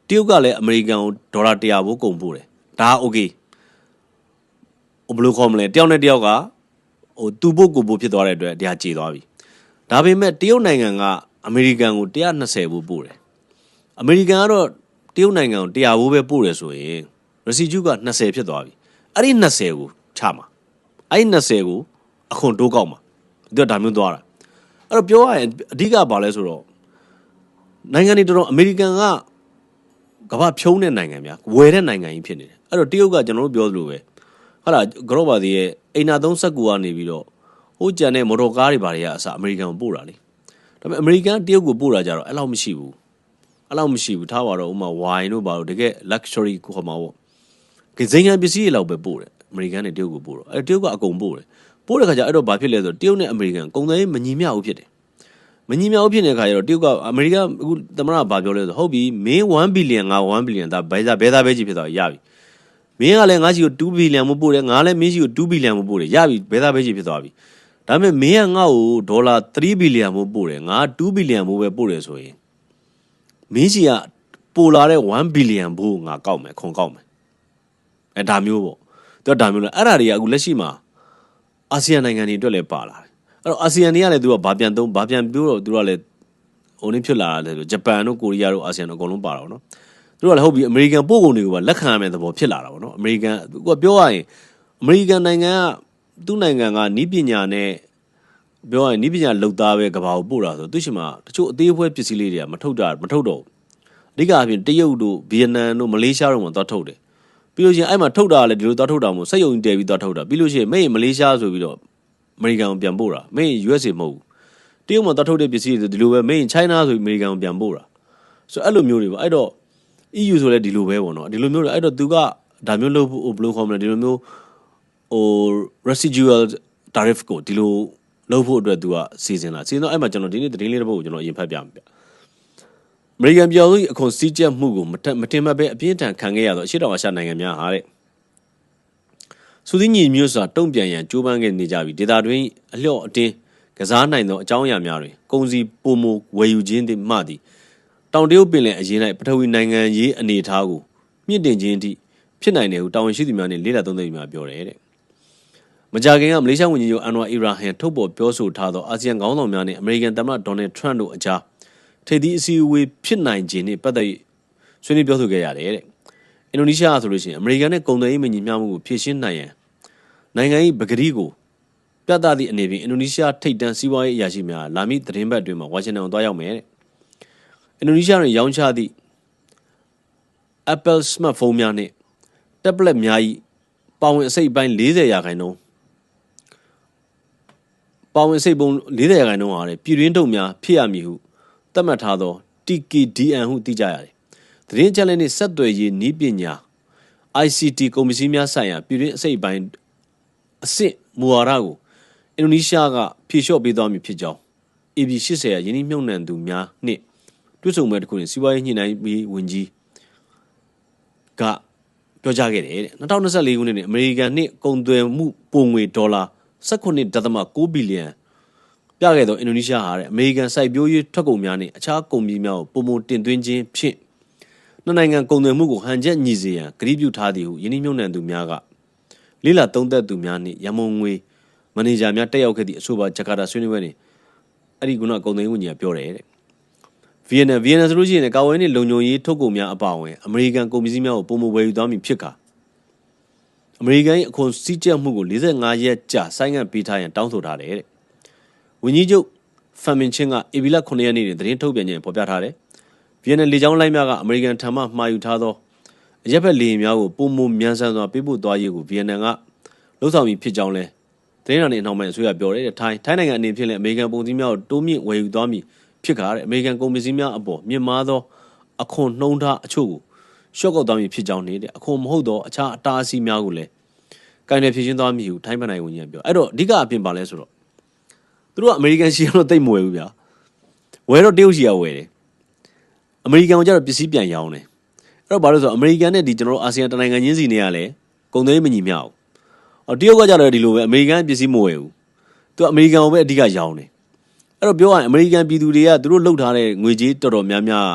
တရုတ်ကလည်းအမေရိကန်ကိုဒေါ်လာ100ဘူးကုန်ပို့တယ်ဒါโอเคဘယ်လိုခေါ်မလဲတယောက်နဲ့တယောက်ကသူ့ဘုတ်ကိုပို့ဖြစ်သွားတဲ့အတွက်တရားကြေသွားပြီဒါပေမဲ့တရုတ်နိုင်ငံကအမေရိကန်ကို120ဘူးပို့တယ်အမေရိကန်ကတော့တရုတ်နိုင်ငံကို100ဘူးပဲပို့တယ်ဆိုရင် residue က20ဖြစ်သွားပြီအဲ့ဒီ20ကိုချမှာအဲ့ဒီ20ကိုအခွန်တိုးကောက်မှာသူကဒါမျိုးသွားတာအဲ့တော့ပြောရရင်အဓိကဘာလဲဆိုတော့နိုင်ငံတွေတော်တော်အမေရိကန်ကကမ္ဘာဖြုံးတဲ့နိုင်ငံများဝယ်တဲ့နိုင်ငံကြီးဖြစ်နေတယ်အဲ့တော့တရုတ်ကကျွန်တော်တို့ပြောသလိုပဲဟာလာဂရော့ပါသေးရဲ့အိမ်နာသုံးဆက်ကူကနေပြီးတော့ဟိုးကြံတဲ့မော်တော်ကားတွေဘာတွေကအစအမေရိကန်ကိုပို့တာလေဒါပေမဲ့အမေရိကန်တရုတ်ကိုပို့တာကြတော့အဲ့လောက်မရှိဘူးထားပါတော့ဥမာဝိုင်တို့ဘာလို့တကယ် luxury ခေါ်မှာပေါ့ဂိမ်းကန်ပစ္စည်းတွေလောက်ပဲပို့တယ်အမေရိကန်နဲ့တရုတ်ကိုပို့တော့အဲ့တရုတ်ကအကုန်ပို့တဲ့ခါကျအဲ့တော့ဘာဖြစ်လဲဆိုတော့တရုတ်နဲ့အမေရိကန်ကုန်သွယ်ရေးမညီမျှဘူးဖြစ်တယ်မညီမျှဘူးဖြစ်နေတဲ့ခါကျတော့တရုတ်ကအမေရိကန်အခုသမ္မတကဘာပြောလဲဆိုဟုတ်ပြီမင်း1 billion ငါ1 billion ဒါဘဲသားပဲကြီးဖြစ်သွားရပြီမင်းကလည်းငါ့စီကို2 billion မို့ပို့တယ်ငါလည်းမင်းစီကို2 billion မို့ပို့တယ်ရပြီဘဲသားပဲကြီးဖြစ်သွားပြီဒါပေမဲ့မင်းကငါ့ကိုဒေါ်လာ3 billion မို့ပို့တယ်ငါ2 billion မို့ပဲပို့တယ်ဆိုရင်မင်းစီကပိုလာတဲ့1 billion ဘို့ငါကောက်မယ်ခွန်ကောက်မယ်အဲ့ဒါမျိုးပေါ့သူကဒါမျိုးလဲအဲ့ဒါတွေကအခုလက်ရှိမှာအာဆီယံနိုင်ငံတွေအတွက်လည်းပါလာတယ်အဲ့တော့အာဆီယံတွေကလည်းသူကဘာပြန်ပြောတော့သူကလည်းဟိုနေ့ဖြစ်လာတယ်ဆိုဂျပန်တို့ကိုရီးယားတို့အာဆီယံတို့အကုန်လုံးပါတာပေါ့နော်သူကလည်းဟုတ်ပြီအမေရိကန်ပို့ကုန်တွေကိုပါလက်ခံရမယ့်သဘောဖြစ်လာတာပေါ့နော်အမေရိကန်သူကပြောရရင်အမေရိကန်နိုင်ငံကသူ့နိုင်ငံကနီးပညာနဲ့ပြောရရင်နီးပညာလောက်သားပဲကဘာကိုပို့တာဆိုသူရှိမှတချို့အသေးအဖွဲပစ္စည်းလေးတွေကမထုတ်တော့အဓိကအပြင်တရုတ်တို့ဗီယက်နမ်တို့မလေးရှားတို့မှာသွားထုတ်တယ်ပြီးလို့ရှိရင်အဲ့မှာထုတ်တာလည်းဒီလိုသွားထုတ်တာမဟုတ်စက်ရုံတည်ပြီးသွားထုတ်တာပြီးလို့ရှိရင်မင်းမလေးရှားဆိုပြီးတော့အမေရိကန်ကိုပြန်ပို့တာမင်း USA မဟုတ်ဘူးတရုတ်မှာသွားထုတ်တဲ့ပစ္စည်းတွေဒီလိုပဲမင်း China ဆိုပြီးအမေရိကန်ကိုပြန်ပို့တာဆိုအဲ့လိုမျိုးတွေပေါ့အဲ့တော့ EU ဆိုလည်းဒီလိုပဲပေါ့နော်ဒီလိုမျိုးတွေအဲ့တော့သူကဒါမျိုးလို့ဘယ်လိုခေါ်မလဲဒီလိုမျိုးresidual tariff ကိုဒီလိုလုပ်ဖို့အတွက်သူကစီစဉ်တော့အဲ့မှာကျွန်တော်ဒီနေ့သတင်းလေးတစ်ပုဒ်ကိုကျွန်တော်အရင်ဖတ်ပြမယ်ဗျအမေရိကန်ပြည်ထောင်စုအခွန်စည်းကြပ်မှုကိုမတင်မှတ်ပဲအပြင်းထန်ခံခဲ့ရတော့အရှေ့တောင်အာရှနိုင်ငံများဟာတဲ့ စူးစီးညီမျိုးစွာတုံ့ပြန်ရန်ကြိုးပမ်းခဲ့နေကြပြီးဒေတာတွင်အလျော့အတင်းကစားနိုင်သောအကြောင်းအရာများတွင်ကုန်စည်ပိုမိုဝယ်ယူခြင်းမှသည်တောင်တရုတ်ပင်လယ်အရင်း၌ပထဝီနိုင်ငံရေးအနေအထားကိုမြင့်တင်ခြင်းအထိဖြစ်နိုင်တယ်ဟုတာဝန်ရှိသူများနှင့်လေးလာသုံးသပ်သူများပြောတယ်တဲ့မကြာခင်ကမလေးရှားဝန်ကြီးချုပ်အန်ဝါအီရာဟန်ထုတ်ပေါ်ပြောဆိုထားသောအာဆီယံခေါင်းဆောင်များနှင့်အမေရိကန်သမ္မတဒေါ်နယ်ထရန့်တို့အကြားထိပ်သီးအစည်းအဝေးဖြစ်နိုင်ခြင်းနှင့်ပတ်သက်ဆွေးနွေးပြောဆိုခဲ့ရတယ်တဲ့အင်ဒိုနီးရှားဆိုလို့ရှိရင်အမေရိကန်နဲ့ကုန်သွယ်ရေးမညီမျှမှုကိုဖြေရှင်းနိုင်ရန်နိုင်ငံ၏ပကတိကိုပြသသည့်အနေဖြင့်အင်ဒိုနီးရှားထိပ်တန်းစီးပွားရေးအရာရှိများလာမည့်သတင်းပတ်အတွင်းမှာဝါရှင်တန်ကိုတွားရောက်မယ်တဲ့အင်ဒိုနီးရှားတွင်ရောင်းချသည့် Apple smartphone များနှင့် tablet များ၏ပါဝင်အစိတ်အပိုင်း40%ပါဝင်စိတ်ပုံ40%ဟာပြည်တွင်းထုတ်များဖြစ်ရမည်ဟုသတ်မှတ်ထားသော TKDN ဟုသိကြရတယ်။သတင်းအချက်အလက်နှင့်ဆက်သွယ်ရေးနည်းပညာ ICT ကုန်ပစ္စည်းများဆိုင်ရာပြည်တွင်းအစိတ်အပိုင်းအဆင့်မူဝါဒကိုအင်ဒိုနီးရှားကဖြေလျှော့ပေးသွားမည်ဖြစ်ကြောင်း AB 80ရင်းနှီးမြှုပ်နှံသူများနှင့်တွေ့ဆုံပွဲတစ်ခုတွင်စီးပွားရေးညှိနှိုင်းရေးဝန်ကြီးကပြောကြားခဲ့တယ်တဲ့2024ခုနှစ်တွင်အမေရိကန်နှင့်ကုန်သွယ်မှုပိုငွေဒေါ်လာ19.9 ဘီလီယံပြခဲ့သောအင်ဒိုနီးရှားဟာအမေရိကန်စိုက်ပျိုးရေးထွက်ကုန်များနှင့်အခြားကုန်ပစ္စည်းများကိုပုံမှန်တင်သွင်းခြင်းဖြင့်နှစ်နိုင်ငံကုန်သွယ်မှုကိုဟန်ချက်ညီစေရန်ကတိပြုထားသည်ဟုယင်းနှိမ့်မြုံနှံသူများကလေးလာသုံးသက်သူများနှင့်ရမုံငွေမန်နေဂျာများတက်ရောက်ခဲ့သည့်အဆိုပါဂျကာတာဆွေးနွေးပွဲတွင်အဲ့ဒီကုနာကုန်သွယ်ရေးဝန်ကြီးကပြောတယ်တဲ့ဗီယက်နမ်ဆိုလို့ရှိရင်ကာဝယ်နှင့်လုံခြုံရေးထုတ်ကုန်များအပါအဝင်အမေရိကန်ကုန်ပစ္စည်းများကိုပုံမှန်ဝယ်ယူသွားမည်ဖြစ်ကာအမေရိကန်၏အခွန်စည်းကြပ်မှုကို45ရက်ကြာဆိုင်းငံ့ပေးထားရန်တောင်းဆိုထားတယ်တဲ့ဝန်ကြီးချုပ်ဖန်မင်ချင်းကဧပြီလ9ရက်နေ့တွင်သတင်းထုတ်ပြန်ခြင်းဖော်ပြထားတယ်ဗီယက်နမ်လေကြောင်းလိုင်းများကအမေရိကန်ထံမှမှာယူထားသောအရက်ဖက်လေယာဉ်များကိုပုံမှန်မြန်ဆန်စွာပေးပို့သွားရေးကိုဗီယက်နမ်ကလှုပ်ဆောင်ပြီးဖြစ်ကြောင်းလဲသတင်းတော်နေအနောက်ပိုင်းအစိုးရပြောတယ်တဲ့ထိုင်းနိုင်ငံအနေဖြင့်လည်းအမေရိကန်ပုံစံများကိုတိုးမြင့်ဝယ်ယူသွားမည်ဖြစ်ကာတဲ့အမေရိကန်ကုန်ပစ္စည်းများအပေါ်မြင့်မားသောအခွန်နှုန်းထားအချို့ကိုရှော့ကောက်သွားမည်ဖြစ်ကြောင်းနေတဲ့အခွန်မဟုတ်သောအခြားအတားအဆီးများကိုလည်းကိုင်တွယ်ဖြည့်ရှင်းသွားမည်ဟုထိုင်းဗန်နိုင်ငံဝန်ကြီးကပြောအဲ့တော့အဓိကအပြင်ပါလဲဆိုတော့သူတို့ကအမေရိကန်ရှီကတော့တိတ်မဝယ်ဘူးဗျာဝယ်တော့တရုတ်ရှီကဝယ်တယ်အမေရိကန်ကကျတော့ပစ္စည်းပြန်ရောင်းတယ်အဲ့တော့ဘာလို့ဆိုတော့အမေရိကန်နဲ့ဒီကျွန်တော်တို့အာဆီယံတနိုင်ငံချင်းစီနေရလဲကုန်သွယ်ရေးမညီမျှဘူးတရုတ်ကကျတော့ဒီလိုပဲအမေရိကန်ပစ္စည်းမဝယ်ဘူးသူကအမေရိကန်ကိုပဲအဓိကရောင်းတယ်အဲ့တော့ပြောရရင်အမေရိကန်ပြည်သူတွေကသူတို့လှုပ်ထားတဲ့ငွေကြေးတော်တော်များမျာ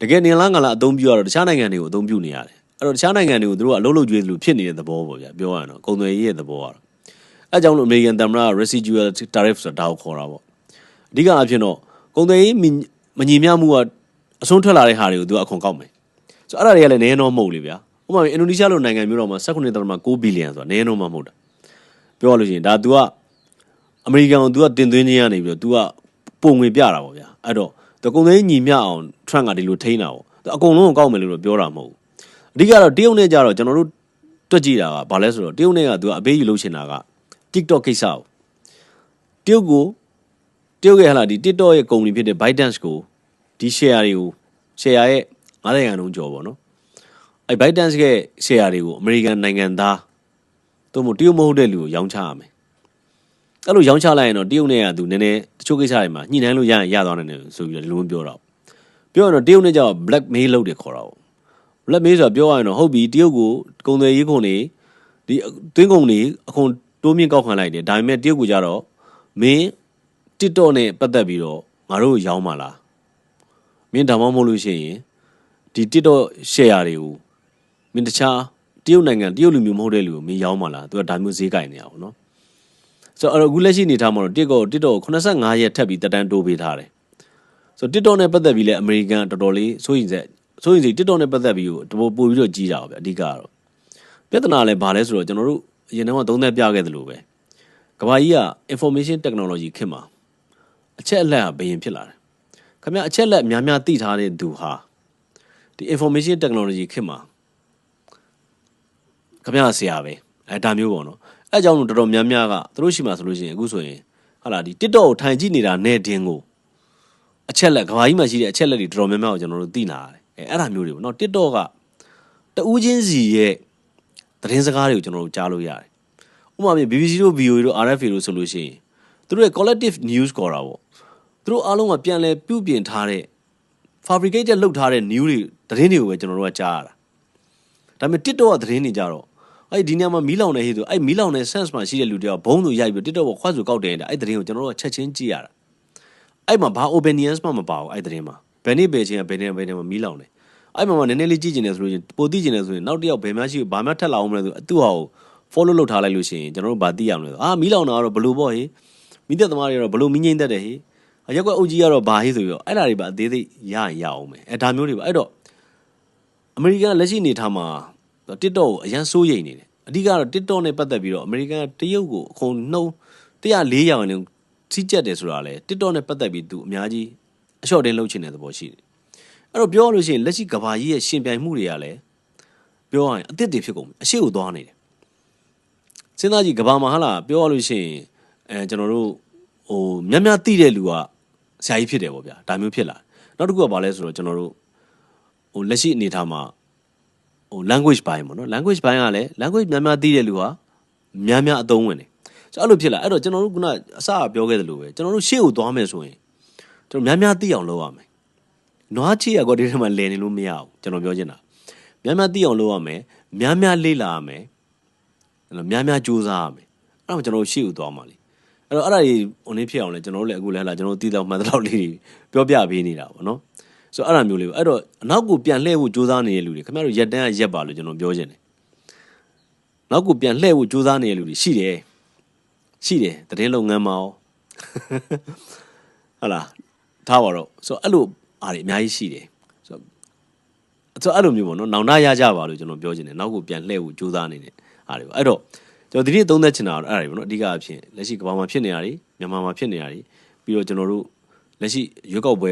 းတကယ်နေလားငါလားအသုံးပြုရတော့တခြားနိုင်ငံတွေကိုအသုံးပြုနေရတယ်အဲ့တော့တခြားနိုင်ငံတွေကိုသူတို့ကအလုံးလုံးကျွေးသလိုဖြစ်နေတဲ့သဘောပေါ့ဗျာပြောရရင်တော့ကုန်သွယ်ရေးရဲ့သဘောကတော့အဲကြောင့်လို့အမေရိကန်သမ္မတ residual tariff ဆိုတာဒါကိုခေါ်တာပေါ့အဓိကအဖြစ်တော့ကုန်သွယ်ရေးမညီမျှမှုကအဆုံးထွက်လာတဲ့ဟာတွေကိုသူကအခွန်ကောက်မယ်ဆိုတော့အဲ့ဒါတွေကလည်းနည်းတော့မဟုတ်လေဗျာဥပမာအင်ဒိုနီးရှားလိုနိုင်ငံမျိုးတော့မှ19.9 ဘီလီယံဆိုတာနည်းတော့မှမဟုတ်တာပြောရလို့ရှိရင်ဒါ तू ကအမေရိကန်ကို तू ကတင်သွင်းခြင်းကနေပြီးတော့ तू ကပုံငွေပြတာပေါ့ဗျာအဲ့တော့သူကုန်သွယ်ရေးညီမျှအောင် Trump ကဒီလိုထိန်းတာပေါ့သူအကုန်လုံးကိုကောက်မယ်လို့တော့ပြောတာမဟုတ်ဘူးအဓိကတော့တရုတ်နဲ့ကြတော့ကျွန်တော်တို့တွက်ကြည့်တာကဘာလဲဆိုတော့တရုတ်နဲ့က तू ကအပေးယူလုပ်ချင်တာက TikTok ကိစ္စကိုတရုတ်ရဲ့ဟာလာဒီ TikTok ရဲ့ကုမ္ပဏီဖြစ်တဲ့ ByteDance ကိုဒီ share တွေကို share ရဲ့90%ကျော်ပေါ့နော်အဲ့ ByteDance ရဲ့ share တွေကိုအမေရိကန်နိုင်ငံသားတို့မို့တရုတ်မဟုတ်တဲ့လူကိုရောင်းချရမယ်အဲ့လိုရောင်းချလိုက်ရင်တော့တရုတ်နဲ့ကသူနည်းနည်းတချို့ကိစ္စတွေမှာညှိနှိုင်းလို့ရသွားနိုင်တယ်ဆိုပြီးတော့ဒီလိုမျိုးပြောတော့ပြောရတော့တရုတ်နဲ့ကြောက် blackmail လုပ်တယ်ခေါ်တာပေါ့ blackmail ဆိုတာပြောရရင်တော့ဟုတ်ပြီတရုတ်ကိုကုန်သွယ်ရေးခွန်တွေဒီသွင်းကုန်တွေအခွန်တိုးမြင့်ကောက်ခံလိုက်တယ်ဒါပေမဲ့တရုတ်ကကြတော့မင်း TikTok နဲ့ပတ်သက်ပြီးတော့ငါတို့ရောင်းပါလားမင်းဒါမှမဟုတ်လို့ရှိရင်ဒီ TikTok share တွေကိုမင်းတခြားတရုတ်နိုင်ငံတရုတ်လူမျိုးမဟုတ်တဲ့လူကိုမင်းရောင်းပါလားသူကဒါမျိုးဈေးကင်နေရအောင်နော်ဆိုတော့အခုလက်ရှိအနေထားမှာတော့ TikTok 85ရက်ထပ်ပြီးတက်တန်းတိုးပေးထားတယ်ဆိုတော့ TikTok နဲ့ပတ်သက်ပြီးလဲအမေရိကန်တော်တော်လေးစိုးရင်စိ TikTok နဲ့ပတ်သက်ပြီးတော့ပို့ပြီးတော့ကြီးတာပါဗျအဓိကတော့ပြဿနာလည်းဘာလဲဆိုတော့ကျွန်တော်တို့အရင်တော့သုံးသပ်ပြခဲ့သလိုပဲကမ္ဘာကြီးက information technology ခေတ်မှာအချက်အလက်ကဘယင်ဖြစ်လာတယ်ခင်ဗျအချက်လက်များသိထားတဲ့သူဟာဒီ information technology ခေတ်မှာခင်ဗျဆရာပဲဒါမျိုးပေါ့နော်အဲကြောင့်တော်တော်များများကသူတို့ရှိမှဆိုလို့ရှိရင်အခုဆိုရင်ဟာလာဒီ TikTok ကိုထိုင်ကြည့်နေတာနဲ့တင်းကိုအချက်လက်ကဘာကြီးမှရှိတဲ့အချက်လက်တွေတော်တော်များများကိုကျွန်တော်တို့သိလာရတယ်အဲ့ဒါမျိုးတွေပေါ့နော် TikTok ကတူးချင်းစီရဲ့သတင်းစကားတွေကိုကျွန်တော်တို့ကြားလို့ရတယ်ဥပမာ BBC တို့ VOA တို့ RFA တို့ဆိုလို့ရှိရင်သူတို့ရဲ့ collective news ခေါ်တာပေါ့သူတို့အားလုံးကပြန်လဲပြုပြင်ထားတဲ့ fabricated လုပ်ထားတဲ့ news တွေသတင်းတွေကိုပဲကျွန်တော်တို့ကကြားရတာဒါပေမဲ့ TikTok ကသတင်းတွေကြတော့ အဲ့ဒီနေရာမှာမီးလောင်နေဟေ့ဆိုအဲ့မီးလောင်နေ sense မှာရှိတဲ့လူတွေကဘုံဆိုရိုက်ပြီး TikTok ပေါ်ခွာဆိုကောက်တယ်အဲ့သတင်းကိုကျွန်တော်တို့ချက်ချင်းကြည့်ရတာအဲ့မှာဘာ opinions မှမပါဘူးအဲ့သတင်းမှာဘယ်နေ့ပဲချင်းဘယ်နေ့မှာမီးလောင်နေအဲ့မှာနည်းနည်းလေးကြည့်ကျင်နေဆိုရင်ပိုသိကျင်နေဆိုရင်နောက်တစ်ယောက်ဘယ်မှရှိဘာမှထက်လာအောင်မလဲဆိုသူ့ဟာကို follow လုပ်ထားလိုက်လို့ရှိရင်ကျွန်တော်တို့ဗာသိရမလဲမီးလောင်တာကတော့ဘလို့ပေါ့ဟေးမိသက်သမားတွေကတော့ဘလို့မီးငိမ့်တတ်တယ်ဟေးရက်ကွက်အုပ်ကြီးကတော့ဘာဟေးဆိုပြီးတော့အဲ့ဒါတွေပါအသေးသေးရအောင်မယ်ဒါမျိုးတွေပါအဲ့တော့အမေရိကန်လက်ရှိနေထားမှာ TikTok ကိုအရန်စိုးရိမ်နေတယ်အဓိကတော့ TikTok နဲ့ပတ်သက်ပြီးတော့အမေရိကန်တရုတ်ကိုအခုနှုံ104ရာခိုင်နှုန်းစီးကျက်တယ်ဆိုတာလေ TikTok နဲ့ပတ်သက်ပြီးသူအများကြီးအလျှော့တင်းလုပ်ချင်တဲ့သဘောရှိတယ်အဲ့တော့ပြောရလို့ရှိရင်လက်ရှိကဘာကြီးရဲ့ရှင်ပြိုင်မှုတွေကလည်းပြောရရင်အသစ်တွေဖြစ်ကုန်ပြီအရှိကိုသွားနေတယ်စဉ်းစားကြည့်ကဘာမှာဟာလားပြောရလို့ရှိရင်ကျွန်တော်တို့များသိတဲ့လူကဆရာကြီးဖြစ်တယ်ပေါ့ဗျာဒါမျိုးဖြစ်လာနောက်တစ်ခုကဘာလဲဆိုတော့ကျွန်တော်တို့လက်ရှိအနေထားမှာlanguage ဘိုင်းပေါ့နော် language ဘိုင်းကလည်း language များသိတဲ့လူဟာများအသုံးဝင်တယ်ဆိုတော့အဲ့လိုဖြစ်လာအဲ့တော့ကျွန်တော်တို့ကအစပြောခဲ့သလိုပဲကျွန်တော်တို့ရှေ့ကိုသွားမယ်ဆိုရင်ကျွန်တော်များသိအောင်လုပ်ရမယ်နွားချီရကောဒီထဲမှာလည်နေလို့မရဘူးကျွန်တော်ပြောချင်တာများသိအောင်လုပ်ရမယ်များလေ့လာရမယ်များကြိုးစားရမယ်အဲ့တော့ကျွန်တော်တို့ရှေ့ကိုသွားမှာလေအဲ့တော့အဲ့ဒါကြီးဖြစ်အောင်လဲကျွန်တော်တို့လည်းအခုလည်းဟလာကျွန်တော်တို့တည်တော့မှန်တော့လေးပြောပြပေးနေတာပေါ့နော်ဆိုတော့အဲ့ဒါမျိုးလေးပေါ့အဲ့တော့အနောက်ကိုပြန်လှည့်ဖို့ကြိုးစားနေတဲ့လူတွေခင်ဗျားတို့ရက်တန်းကရက်ပါလို့ကျွန်တော်ပြောချင်တယ်နောက်ကိုပြန်လှည့်ဖို့ကြိုးစားနေတဲ့လူတွေရှိတယ်သတင်းလုပ်ငန်းမှာရောဟုတ်လားထားပါတော့ဆိုတော့အဲ့လိုအားတွေအများကြီးရှိတယ်ဆိုတော့အဲ့လိုမျိုးပေါ့နော်နောင်နာရကြပါလို့ကျွန်တော်ပြောချင်တယ်နောက်ကိုပြန်လှည့်ဖို့ကြိုးစားနေတဲ့အားတွေပေါ့အဲ့တော့ကျွန်တော်ဒီနေ့သုံးသက်ချင်တာတော့အဲ့ဒါတွေပေါ့နော်အဓိကအဖြစ်လက်ရှိကမ္ဘာမှာဖြစ်နေတာတွေမြန်မာမှာဖြစ်နေတာတွေပြီးတော့ကျွန်တော်တို့လက်ရှိရွေးကောက်ပွဲ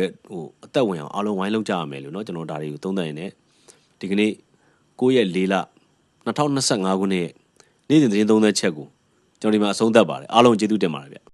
အသက်ဝင်အောင်အားလုံးဝိုင်းလုပ်ကြရမယ်လို့เนาะကျွန်တော်ဒါတွေကိုသုံးသပ်ရင်လည်းဒီကနေ့9ရက်4လ2025ခုနှစ်နေ့စဉ်သတင်းသုံးသက်ချက်ကိုကျွန်တော်ဒီမှာအဆုံးသတ်ပါတယ်အားလုံးကျေးဇူးတင်ပါတယ်ဗျ